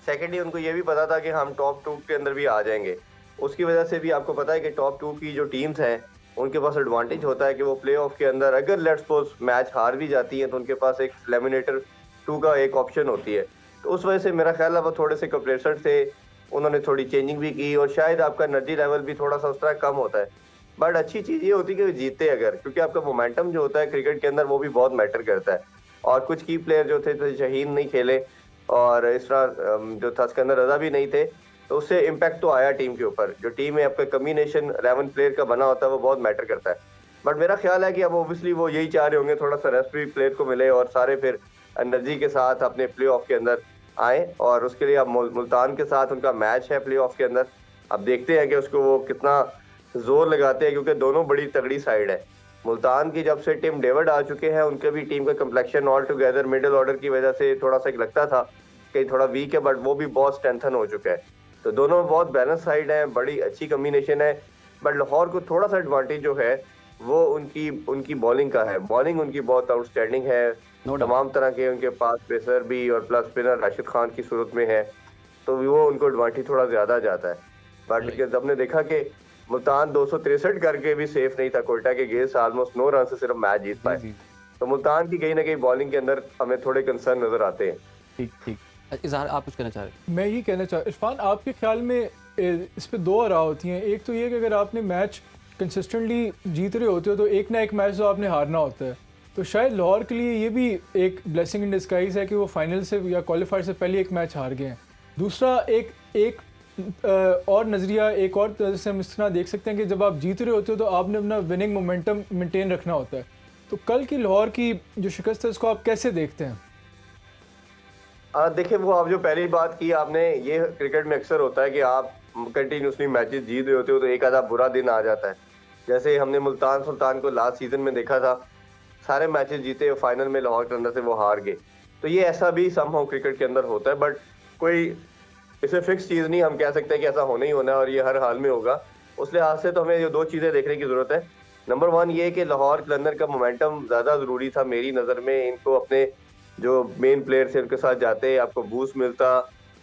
सेकेंडली उनको ये भी पता था कि हम टॉप 2 के अंदर भी आ जाएंगे। उसकी वजह से भी आपको पता है कि टॉप 2 की जो टीम्स हैं उनके पास एडवांटेज होता है कि वो प्ले ऑफ के अंदर अगर लेट्स सपोज मैच हार भी जाती है तो उनके पास एक एलिमिनेटर 2 का एक ऑप्शन होती है। तो उस वजह से मेरा ख्याल है वो थोड़े से कंप्रेसर थे, उन्होंने थोड़ी चेंजिंग भी की, और शायद आपका एनर्जी लेवल भी थोड़ा सा उस तरह कम होता है। बट अच्छी चीज़ ये होती है कि जीतते अगर, क्योंकि आपका मोमेंटम जो होता है क्रिकेट के अंदर वो भी बहुत मैटर करता है। और कुछ की प्लेयर जो थे, तो शहीन नहीं खेले, और इस तरह जो था सिकंदर रज़ा भी नहीं थे, तो उससे इम्पैक्ट तो आया टीम के ऊपर। जो टीम में आपका कम्बिनेशन 11 प्लेयर का बना होता है वो बहुत मैटर करता है। बट मेरा ख्याल है कि अब ओबियसली वो यही चाह रहे होंगे थोड़ा सा रेस्ट भी प्लेयर को मिले और सारे फिर एनर्जी के साथ अपने प्ले ऑफ के अंदर आए। और उसके लिए अब मुल्तान के साथ उनका मैच है प्ले ऑफ के अंदर। अब देखते हैं कि उसको वो कितना जोर लगाते हैं, क्योंकि दोनों बड़ी तगड़ी साइड है। मुल्तान की जब से टिम डेविड आ चुके हैं उनके भी टीम का complexion all together middle order की वजह से थोड़ा सा लगता था कि थोड़ा वीक है, बट वो भी बहुत स्ट्रेंथन हो चुका है। तो दोनों बहुत बैलेंस साइड है, बड़ी अच्छी कम्बिनेशन है। बट लाहौर को थोड़ा सा एडवांटेज जो है वो उनकी बॉलिंग का है। बॉलिंग उनकी बहुत आउटस्टैंडिंग है, तमाम तरह के उनके पास पेसर भी और प्लस स्पिनर राशिद खान की सूरत में है, तो वो उनको एडवांटेज थोड़ा ज्यादा जाता है। बट हमने देखा कि मुल्तान 263 करके भी सेफ नहीं था कोयटा के गेस्ट, ऑलमोस्ट 9 रन से सिर्फ मैच जीत पाए। तो मुल्तान की कहीं ना कहीं बॉलिंग के अंदर हमें थोड़े कंसर्न नजर आते हैं। ठीक ठीक। इजहार आप कुछ कहना चाह रहे हैं? मैं ये कहना चाह इरफान, आपके ख्याल में इस पे दो राह होती हैं। एक तो ये कि अगर आपने मैच कंसिस्टेंटली जीत रहे होते हो तो एक ना एक मैच तो आपने हारना होता है। तो शायद लाहौर के लिए ये भी एक ब्लेसिंग इन डिस्गाइज है कि वो फाइनल से या क्वालिफायर से पहले एक मैच हार गए हैं। दूसरा एक और नज़रिया, एक और तरह से हम इस तरह देख सकते हैं कि जब आप जीत रहे होते हो तो आपने अपना विनिंग मोमेंटम मेंटेन रखना होता है। तो कल की लाहौर की जो शिकस्त है उसको आप कैसे देखते हैं? देखिए, वो आप जो पहली बात की आपने, ये क्रिकेट में अक्सर होता है कि आप कंटिन्यूसली मैचेस जीत रहे होते हो तो एक आधा बुरा दिन आ जाता है। जैसे हमने मुल्तान सुल्तान को लास्ट सीजन में देखा था, सारे मैचेस जीते और फाइनल में लाहौर के अंदर से वो हार गए। तो ये ऐसा भी समहाउ क्रिकेट के अंदर होता है, बट कोई इसे फिक्स चीज़ नहीं हम कह सकते कि ऐसा होना ही होना है और ये हर हाल में होगा। उस लिहाज से तो हमें ये दो चीज़ें देखने की ज़रूरत है। नंबर 1 ये कि लाहौर कलंदर का मोमेंटम ज़्यादा ज़रूरी था मेरी नज़र में। इनको अपने जो मेन प्लेयर थे उनके साथ जाते आपको बूस्ट मिलता,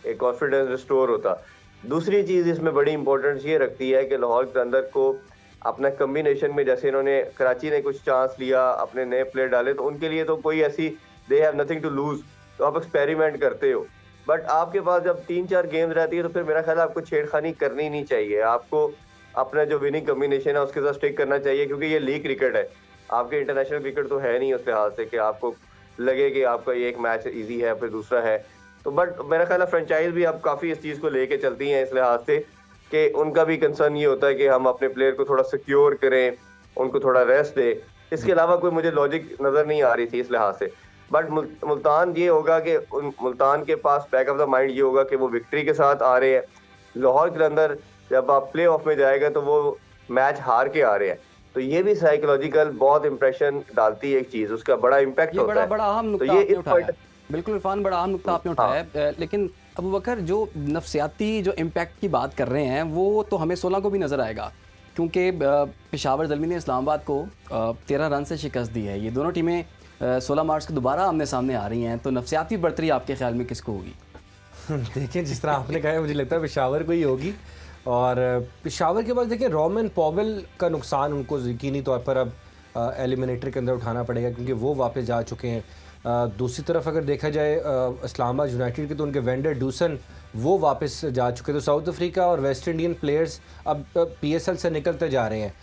एक कॉन्फिडेंस रिस्टोर होता। दूसरी चीज़ इसमें बड़ी इंपॉर्टेंस ये रखती है कि लाहौर कलंदर को अपना कम्बिनेशन में, जैसे इन्होंने कराची ने कुछ चांस लिया, अपने नए प्लेयर डाले, तो उनके लिए तो कोई ऐसी they have nothing to lose, तो आप एक्सपेरिमेंट करते हो। बट आपके पास जब 3-4 गेम्स रहती है तो फिर मेरा ख्याल है आपको छेड़खानी करनी नहीं चाहिए। आपको अपना जो विनिंग कम्बिनेशन है उसके साथ स्टिक करना चाहिए, क्योंकि ये लीग क्रिकेट है, आपके इंटरनेशनल क्रिकेट तो है नहीं उस लिहाज से कि आपको लगे कि आपका ये एक मैच इजी है फिर दूसरा है। तो बट मेरा ख्याल है फ्रेंचाइज भी अब काफ़ी इस चीज़ को लेके चलती हैं इस लिहाज से कि उनका भी कंसर्न ये होता है कि हम अपने प्लेयर को थोड़ा सिक्योर करें, उनको थोड़ा रेस्ट दे। इसके अलावा कोई मुझे लॉजिक नज़र नहीं आ रही थी इस लिहाज से। बट मुल्तान ये होगा कि मुल्तान के पास बैक ऑफ द माइंड ये होगा कि वो विक्ट्री के साथ आ रहे हैं। लाहौर के अंदर जब आप प्ले ऑफ में जाएगा तो वो मैच हार के आ रहे हैं, तो ये भी साइकोलॉजिकल बहुत इंप्रेशन डालती है एक चीज़, उसका बड़ा इम्पैक्ट होता है। बड़ा अहम नुकता आपने उठाया है। बिल्कुल इरफान, बड़ा अहम नुकता आपने उठाया है। लेकिन अबू बकर, जो नफसियाती जो इम्पैक्ट की बात कर रहे हैं वो तो हमें 16 को भी नज़र आएगा, क्योंकि पेशावर ज़ल्मी ने इस्लामाबाद को 13 रन से शिकस्त दी है। ये दोनों टीमें 16 मार्च को दोबारा आमने सामने आ रही हैं, तो नफसियाती बढ़तरी आपके ख्याल में किसको होगी? देखिए, जिस तरह आपने कहा है मुझे लगता है पेशावर को ही होगी। और पेशावर के पास देखिए रॉमन पॉवेल का नुकसान उनको यकीनी तौर पर अब एलिमिनेटर के अंदर उठाना पड़ेगा, क्योंकि वो वापस जा चुके हैं। दूसरी तरफ अगर देखा जाए इस्लामाबाद यूनाइटेड के, तो उनके वेंडर डूसन वो वापस जा चुके। तो साउथ अफ्रीका और वेस्ट इंडियन प्लेयर्स अब PSL से निकलते जा रहे हैं,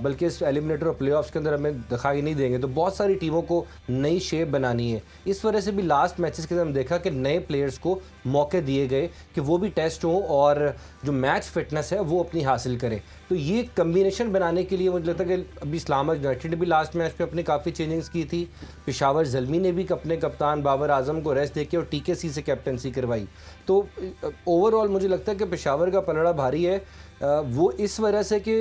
बल्कि इस एलिमिनेटर और प्लेऑफ्स के अंदर हमें दिखाई नहीं देंगे। तो बहुत सारी टीमों को नई शेप बनानी है। इस वजह से भी लास्ट मैचेस के अंदर हम देखा कि नए प्लेयर्स को मौके दिए गए कि वो भी टेस्ट हों और जो मैच फिटनेस है वो अपनी हासिल करें। तो ये कम्बिनेशन बनाने के लिए मुझे लगता है कि अभी इस्लामाबाद यूनाइटेड ने भी लास्ट मैच में अपनी काफ़ी चेंजिंग्स की थी। पेशावर ज़ल्मी ने भी अपने कप्तान बाबर आजम को रेस्ट देके और TKC से कैप्टनसी करवाई। तो ओवरऑल मुझे लगता है कि पेशावर का पलड़ा भारी है। वो इस वजह से कि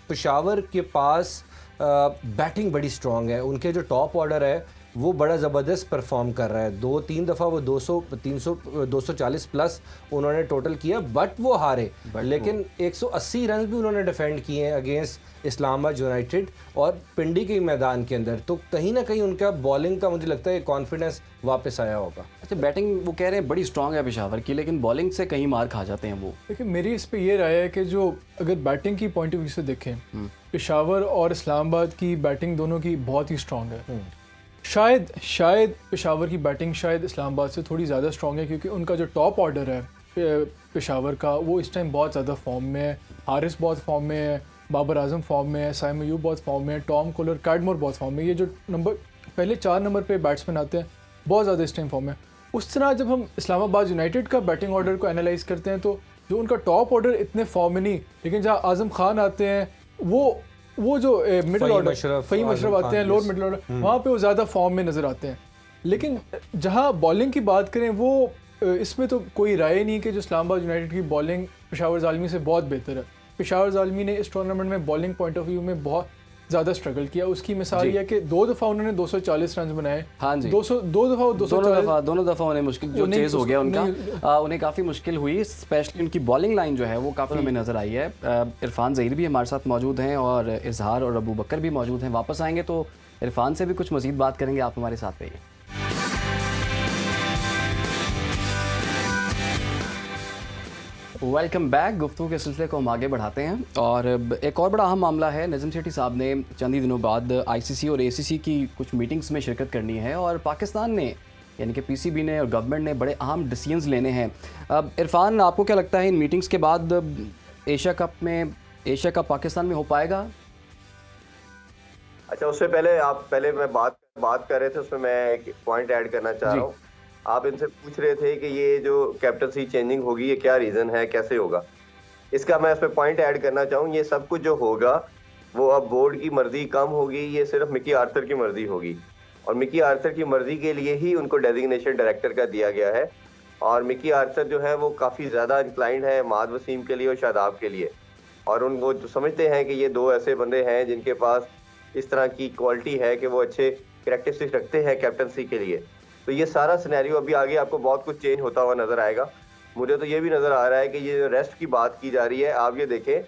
पेशावर के पास बैटिंग बड़ी स्ट्रॉन्ग है। उनके जो टॉप ऑर्डर है वो बड़ा ज़बरदस्त परफॉर्म कर रहा है। 2-3 दफ़ा वो 240 प्लस उन्होंने टोटल किया, बट वो हारे। लेकिन 180 रन भी उन्होंने डिफेंड किए हैं अगेंस्ट इस्लामाबाद यूनाइटेड और पिंडी के मैदान के अंदर। तो कहीं ना कहीं उनका बॉलिंग का मुझे लगता है कॉन्फिडेंस वापस आया होगा। अच्छा, बैटिंग वो कह रहे हैं बड़ी स्ट्रॉन्ग है पेशावर की, लेकिन बॉलिंग से कहीं मार खा जाते हैं वो। देखिए, मेरी इस पे ये राय है कि जो अगर बैटिंग की पॉइंट ऑफ व्यू से देखें, पेशावर और इस्लामाबाद की बैटिंग दोनों की बहुत ही स्ट्रॉन्ग है। शायद पेशावर की बैटिंग शायद इस्लामाबाद से थोड़ी ज़्यादा स्ट्रॉन्ग है, क्योंकि उनका जो टॉप ऑर्डर है पेशावर का वो इस टाइम बहुत ज़्यादा फॉर्म में है। हारिस बहुत फॉर्म में है, बाबर आजम फॉर्म में है, साइम अयूब बहुत फॉर्म में है, टॉम कोलर, कैडमोर बहुत फॉर्म में। ये जो पहले 4 नंबर पे बैट्समैन आते हैं बहुत ज़्यादा इस टाइम फॉर्म में। उस तरह जब हम इस्लामाबाद यूनाइटेड का बैटिंग ऑर्डर को एनालाइज करते हैं तो जो उनका टॉप ऑर्डर इतने फॉर्म में नहीं, लेकिन जहाँ आजम खान आते हैं वो जो मिडिल ऑर्डर फ़हीम अशरफ आते हैं, लोअर मिडिल ऑर्डर, वहाँ पे वो ज़्यादा फॉर्म में नज़र आते हैं। लेकिन जहाँ बॉलिंग की बात करें, वो इसमें तो कोई राय नहीं कि जो इस्लामाबाद यूनाइटेड की बॉलिंग पेशावर ज़ालमी से बहुत बेहतर है। पेशावर ज़ालमी ने इस टूर्नामेंट में बॉलिंग पॉइंट ऑफ व्यू में बहुत ज़्यादा स्ट्रगल किया। उसकी मिसाल ये है कि 2 दफ़ा उन्होंने 240 रन बनाए। हाँ जी, 2 दफ़ा दोनों दफ़ा उन्हें मुश्किल जो चेज़ हो गया उनका, उन्हें काफ़ी मुश्किल हुई। स्पेशली उनकी बॉलिंग लाइन जो है वो काफ़ी हमें नज़र आई है। इरफान ज़हीर भी हमारे साथ मौजूद हैं और इजहार और अबू बकर भी मौजूद हैं। वापस आएंगे तो इरफान से भी कुछ मज़ीद बात करेंगे। आप हमारे साथ रहिए। Welcome back. गुफ्तगू के सिलसिले को हम आगे बढ़ाते हैं और एक और बड़ा अहम मामला है। नज़म सेठी साहब ने चंद ही दिनों बाद आईसीसी और एसीसी की कुछ मीटिंग्स में शिरकत करनी है और पाकिस्तान ने यानी कि पीसीबी ने और गवर्नमेंट ने बड़े अहम डिसीजंस लेने हैं। अब इरफान, आपको क्या लगता है इन मीटिंग्स के बाद एशिया कप पाकिस्तान में हो पाएगा? अच्छा, उससे पहले मैं बात कर रहे थे, उसमें मैं एक पॉइंट ऐड करना चाह रहा हूँ। आप इनसे पूछ रहे थे कि ये जो कैप्टनसी चेंजिंग होगी ये क्या रीज़न है, कैसे होगा। इसका मैं इसमें पॉइंट ऐड करना चाहूँ, ये सब कुछ जो होगा वो अब बोर्ड की मर्जी कम होगी, ये सिर्फ मिकी आर्थर की मर्जी होगी और मिकी आर्थर की मर्जी के लिए ही उनको डेजिग्नेशन डायरेक्टर का दिया गया है। और मिकी आर्थर जो है वो काफ़ी ज़्यादा इंक्लाइंड है माद वसीम के लिए और शादाब के लिए, और वो समझते हैं कि ये 2 ऐसे बंदे हैं जिनके पास इस तरह की क्वालिटी है कि वो अच्छे कैरेक्टरिस्टिक्स रखते हैं कैप्टनसी के लिए। तो ये सारा सिनेरियो अभी आगे आपको बहुत कुछ चेंज होता हुआ नजर आएगा। मुझे तो ये भी नजर आ रहा है कि ये जो रेस्ट की बात की जा रही है, आप ये देखें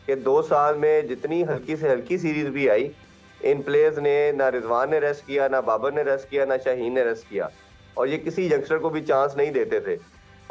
कि 2 साल में जितनी हल्की से हल्की सीरीज भी आई, इन प्लेयर्स ने ना रिजवान ने रेस्ट किया, ना बाबर ने रेस्ट किया, ना शाहीन ने रेस्ट किया, और ये किसी यंगस्टर को भी चांस नहीं देते थे।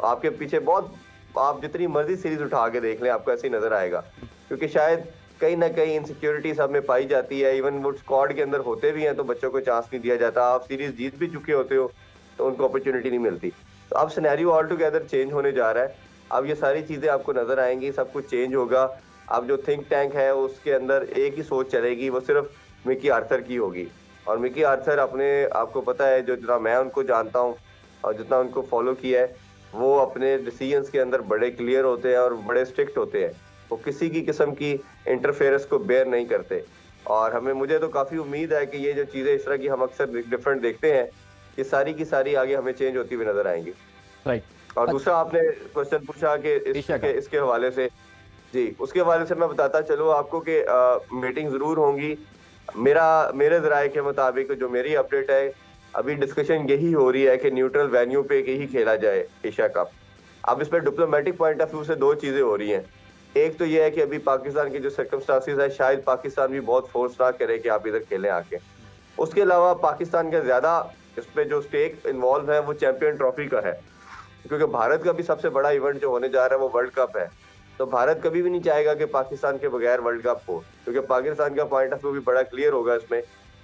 आपके पीछे बहुत, आप जितनी मर्जी सीरीज उठा के देख लें आपको ऐसे ही नजर आएगा, क्योंकि शायद कहीं ना कहीं इनसिक्योरिटी सब में पाई जाती है। इवन वो स्क्वाड के अंदर होते भी हैं तो बच्चों को चांस नहीं दिया जाता। आप सीरीज जीत भी चुके होते हो तो उनको अपॉर्चुनिटी नहीं मिलती। तो अब सिनेरियो ऑल टुगेदर चेंज होने जा रहा है। अब ये सारी चीज़ें आपको नजर आएंगी, सब कुछ चेंज होगा। अब जो थिंक टैंक है उसके अंदर एक ही सोच चलेगी, वो सिर्फ मिकी आर्थर की होगी। और मिकी आर्थर आपको पता है, जो जितना मैं उनको जानता हूँ और जितना उनको फॉलो किया है, वो अपने डिसीजंस के अंदर बड़े क्लियर होते हैं और बड़े स्ट्रिक्ट होते हैं। वो किसी की किस्म की इंटरफेरेंस को बेयर नहीं करते। और मुझे तो काफ़ी उम्मीद है कि ये जो चीज़ें इस तरह की हम अक्सर डिफरेंट देखते हैं, ये सारी की सारी आगे हमें चेंज होती हुई नजर आएंगी। राइट। और दूसरा आपने क्वेश्चन पूछा कि इसके हवाले से, जी उसके हवाले से मैं बताता चलूँ आपको कि मीटिंग ज़रूर होंगी। मेरे ज़राए के मुताबिक जो मेरी अपडेट है, अभी डिस्कशन यही हो रही है कि न्यूट्रल वेन्यू पे ही खेला जाए एशिया कप। अब इसमें डिप्लोमेटिक पॉइंट ऑफ व्यू से 2 चीज़ें हो रही हैं। एक तो ये है कि अभी पाकिस्तान के जो सर्कमस्टांसेस है, शायद पाकिस्तान भी बहुत फोर्स ना करे कि आप इधर खेलें आके। उसके अलावा पाकिस्तान का ज़्यादा इस पे जो स्टेक इन्वॉल्व है वो चैंपियन ट्रॉफी का है, क्योंकि भारत का भी सबसे बड़ा इवेंट जो होने जा रहा है वो वर्ल्ड कप है। तो भारत कभी भी नहीं चाहेगा कि पाकिस्तान के बगैर वर्ल्ड कप हो, क्योंकि पाकिस्तान का पॉइंट ऑफ व्यू भी बड़ा क्लियर होगा इसमें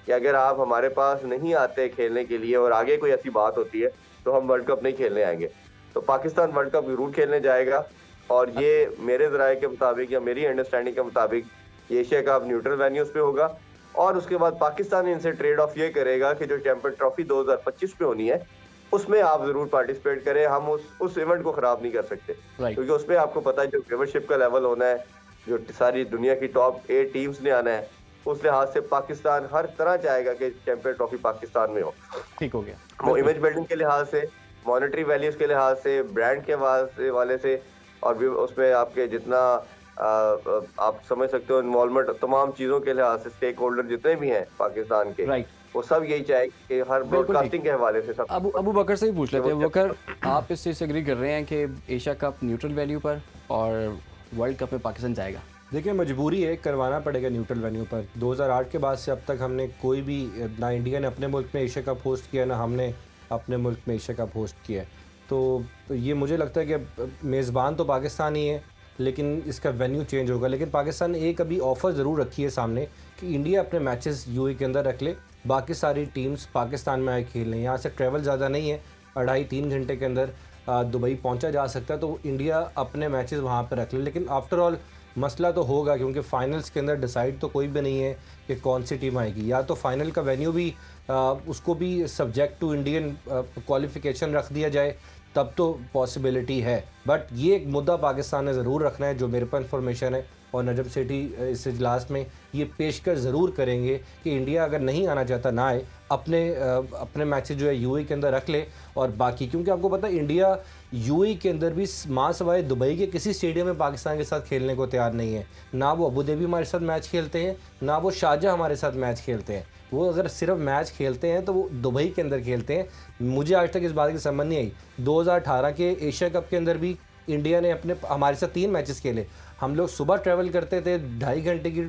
कि अगर आप हमारे पास नहीं आते खेलने के लिए और आगे कोई ऐसी बात होती है तो हम वर्ल्ड कप नहीं खेलने आएंगे। तो पाकिस्तान वर्ल्ड कप जरूर खेलने जाएगा, और ये मेरे ज़राए के मुताबिक या मेरी अंडरस्टैंडिंग के मुताबिक ये एशिया कप न्यूट्रल वेन्यूज़ पे होगा। और उसके बाद पाकिस्तान इनसे ट्रेड ऑफ ये करेगा कि जो चैंपियन ट्रॉफी 2025 पे होनी है उसमें आप जरूर पार्टिसिपेट करें। हम उस इवेंट को खराब नहीं कर सकते, क्योंकि उसमें आपको पता है जो मेंबरशिप का लेवल होना है, जो सारी दुनिया की टॉप 8 टीम्स ने आना है, उस लिहाज से पाकिस्तान हर तरह चाहेगा कि चैंपियन ट्रॉफी पाकिस्तान में हो। ठीक हो गया। वो इमेज बिल्डिंग के लिहाज से, मॉनेटरी वैल्यूज के लिहाज से, ब्रांड के वाले से, और भी उसमें आपके जितना आप समझ सकते हो इन्वॉल्वमेंट, तमाम चीज़ों के लिहाज से स्टेक होल्डर जितने भी हैं पाकिस्तान के, वो सब यही चाहे कि हर ब्रॉडकास्टिंग के हवाले से सब। अबू बकर से भी पूछ लेते हैं। बकर, आप इस चीज़ से एग्री कर रहे हैं कि एशिया कप न्यूट्रल वैल्यू पर और वर्ल्ड कप में पाकिस्तान जाएगा? देखिए, मजबूरी है, करवाना पड़ेगा न्यूट्रल वेन्यू पर। 2008 के बाद से अब तक हमने कोई भी, ना इंडिया ने अपने मुल्क में एशिया कप होस्ट किया, ना हमने अपने मुल्क में एशिया कप होस्ट किया है। तो ये मुझे लगता है कि मेज़बान तो पाकिस्तान ही है, लेकिन इसका वेन्यू चेंज होगा। लेकिन पाकिस्तान ने एक अभी ऑफ़र ज़रूर रखी है सामने कि इंडिया अपने मैचेस यूएई के अंदर रख ले, बाकी सारी टीम्स पाकिस्तान में आए खेल लें। यहाँ से ट्रैवल ज़्यादा नहीं है, 2.5-3 घंटे के अंदर दुबई पहुँचा जा सकता है, तो इंडिया अपने मैचेस वहाँ पर रख ले। लेकिन आफ्टर ऑल मसला तो होगा, क्योंकि फ़ाइनल्स के अंदर डिसाइड तो कोई भी नहीं है कि कौन सी टीम आएगी। या तो फ़ाइनल का वेन्यू भी उसको भी सब्जेक्ट टू इंडियन क्वालिफिकेशन रख दिया जाए, तब तो पॉसिबिलिटी है। बट ये एक मुद्दा पाकिस्तान ने ज़रूर रखना है, जो मेरे पास इंफॉर्मेशन है, और नजम सेठी इस इजलास में ये पेशकश ज़रूर करेंगे कि इंडिया अगर नहीं आना चाहता ना आए, अपने मैचेस जो है यूएई के अंदर रख ले। और बाकी क्योंकि आपको पता है इंडिया यूएई के अंदर भी मां सवाए दुबई के किसी स्टेडियम में पाकिस्तान के साथ खेलने को तैयार नहीं है। ना वो अबू धाबी हमारे साथ मैच खेलते हैं, ना वो शारजाह हमारे साथ मैच खेलते हैं। वो अगर सिर्फ मैच खेलते हैं तो वो दुबई के अंदर खेलते हैं। मुझे आज तक इस बात की समझ नहीं आई। 2018 के एशिया कप के अंदर भी इंडिया ने हमारे साथ 3 मैचेस खेले। हम लोग सुबह ट्रैवल करते थे, 2.5 घंटे की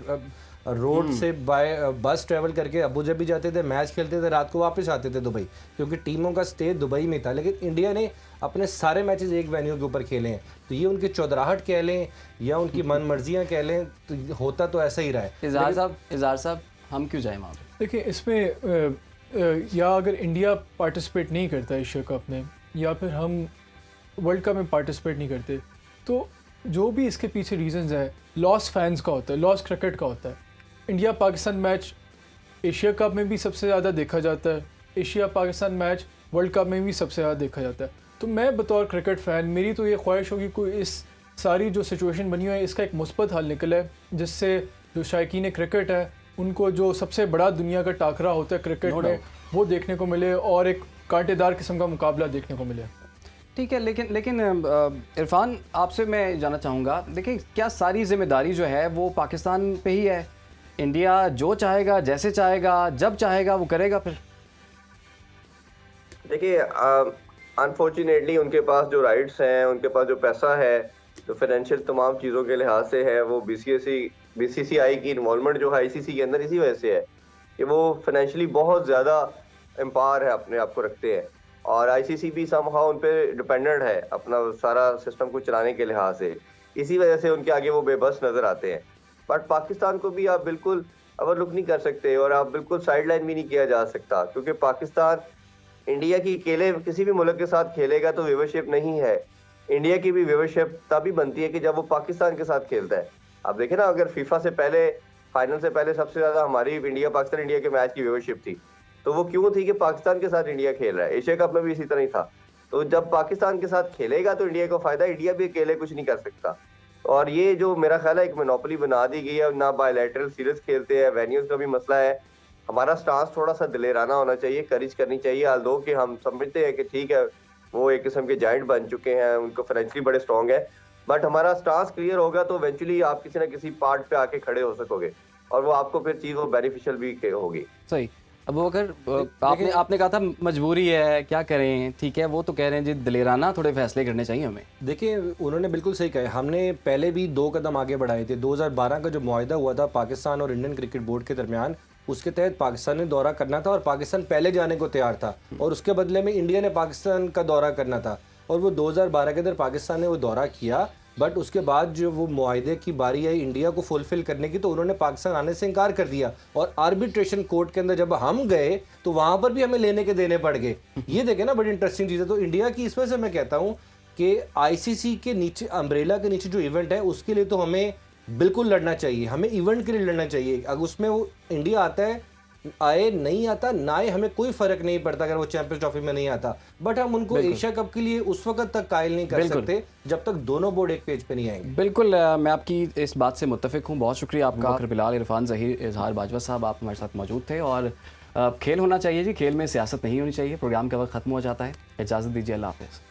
रोड से बाय बस ट्रैवल करके अबू धाबी जाते थे, मैच खेलते थे, रात को वापस आते थे दुबई, क्योंकि टीमों का स्टे दुबई में था। लेकिन इंडिया ने अपने सारे मैचेस एक वेन्यू के ऊपर खेले हैं। तो ये उनकी चौधराहट कह लें या उनकी मन मर्जियाँ कह लें, तो होता तो ऐसा ही रहा है। इज़हार साहब हम क्यों जाएं वहाँ पे? देखिए इसमें या अगर इंडिया पार्टिसिपेट नहीं करता एशिया कप में, या फिर हम वर्ल्ड कप में पार्टिसिपेट नहीं करते, तो जो भी इसके पीछे रीजंस है, लॉस फैंस का होता है, लॉस क्रिकेट का होता है। India Pakistan match Asia cup में भी सबसे ज़्यादा देखा जाता है, Asia Pakistan match world cup में भी सबसे ज़्यादा देखा जाता है। तो मैं बतौर क्रिकेट फ़ैन, मेरी तो ये ख्वाहिश होगी कोई इस सारी जो सिचुएशन बनी हुई है इसका एक मुस्बत हल निकले, जिससे जो शायकीन क्रिकेट है उनको जो सबसे बड़ा दुनिया का टाकरा होता है क्रिकेट में वो देखने को मिले, और एक कांटेदार किस्म का मुकाबला देखने को मिले। ठीक है, लेकिन इरफान आपसे मैं जानना चाहूँगा, देखिए क्या सारी जिम्मेदारी जो है वो पाकिस्तान पे ही है? इंडिया जो चाहेगा, जैसे चाहेगा, जब चाहेगा वो करेगा फिर? देखिए अनफॉर्चुनेटली उनके पास जो राइट्स हैं, उनके पास जो पैसा है, जो फाइनेंशियल तमाम चीज़ों के लिहाज से है, वो बीसीसीआई की इन्वॉल्वमेंट जो है आईसीसी के अंदर इसी वजह से है कि वो फाइनेंशियली बहुत ज़्यादा एम्पावर है, अपने आप को रखते हैं, और आईसीसी भी समहाउ उन पे डिपेंडेंट है अपना सारा सिस्टम को चलाने के लिहाज से। इसी वजह से उनके आगे वो बेबस नज़र आते हैं। बट पाकिस्तान को भी आप बिल्कुल ओवरलुक नहीं कर सकते, और आप बिल्कुल साइडलाइन भी नहीं किया जा सकता, क्योंकि पाकिस्तान इंडिया की अकेले किसी भी मुल्क के साथ खेलेगा तो व्यूवरशिप नहीं है। इंडिया की भी व्यूवरशिप तभी बनती है कि जब वो पाकिस्तान के साथ खेलता है। आप देखें ना, अगर फीफा से पहले, फाइनल से पहले सबसे ज्यादा हमारी इंडिया के मैच की व्यूवरशिप थी, तो वो क्यों थी कि पाकिस्तान के साथ इंडिया खेल रहा है। एशिया कप में भी इसी तरह ही था। तो जब पाकिस्तान के साथ खेलेगा तो इंडिया को फायदा, इंडिया भी अकेले कुछ नहीं कर सकता। और ये जो मेरा ख्याल है एक मोनोपोली बना दी गई है, ना बायलैटरल सीरीज खेलते हैं, वेन्यूज का भी मसला है। हमारा स्टांस थोड़ा सा दिलेराना होना चाहिए, करेज करनी चाहिए। आल्दो कि हम समझते हैं कि ठीक है वो एक किस्म के जाइंट बन चुके हैं, उनको फाइनेंशियली बड़े स्ट्रॉन्ग है, बट हमारा स्टांस क्लियर होगा तो इवेंचुअली आप किसी ना किसी पार्ट पे आके खड़े हो सकोगे, और वो आपको फिर चीज़ वो बेनिफिशियल भी होगी। सही। अब अगर आपने कहा था मजबूरी है, क्या करें? ठीक है, वो तो कह रहे हैं जी दिलेराना थोड़े फैसले करने चाहिए हमें। देखिए उन्होंने बिल्कुल सही कहा। हमने पहले भी 2 कदम आगे बढ़ाए थे। 2012 का जो मुआहदा हुआ था पाकिस्तान और इंडियन क्रिकेट बोर्ड के दरमियान, उसके तहत पाकिस्तान ने दौरा करना था और पाकिस्तान पहले जाने को तैयार था, और उसके बदले में इंडिया ने पाकिस्तान का दौरा करना था, और वो 2012 के अंदर पाकिस्तान ने वो दौरा किया। बट उसके बाद जो वो मुआहदे की बारी आई इंडिया को फुलफिल करने की, तो उन्होंने पाकिस्तान आने से इनकार कर दिया, और आर्बिट्रेशन कोर्ट के अंदर जब हम गए तो वहाँ पर भी हमें लेने के देने पड़ गए। ये देखें ना, बड़ी इंटरेस्टिंग चीज़ है। तो इंडिया की इस वजह से मैं कहता हूँ कि आईसीसी के नीचे, अम्ब्रेला के नीचे जो इवेंट है उसके लिए तो हमें बिल्कुल लड़ना चाहिए, हमें इवेंट के लिए लड़ना चाहिए। अगर उसमें वो इंडिया आता है, आए नहीं आता ना आए, हमें कोई फर्क नहीं पड़ता अगर वो चैंपियंस ट्रॉफी में नहीं आता। बट हम उनको एशिया कप के लिए उस वक्त तक कायल नहीं कर सकते जब तक दोनों बोर्ड एक पेज पे नहीं आएंगे। बिल्कुल, मैं आपकी इस बात से मुत्तफिक हूँ। बहुत शुक्रिया आपका बिलाल, इरफान ज़हीर, इजहार बाजवा साहब, आप हमारे साथ मौजूद थे। और खेल होना चाहिए जी, खेल में सियासत नहीं होनी चाहिए। प्रोग्राम का वक्त खत्म हो जाता है, इजाज़त दीजिए, अल्लाह हाफ़िज़।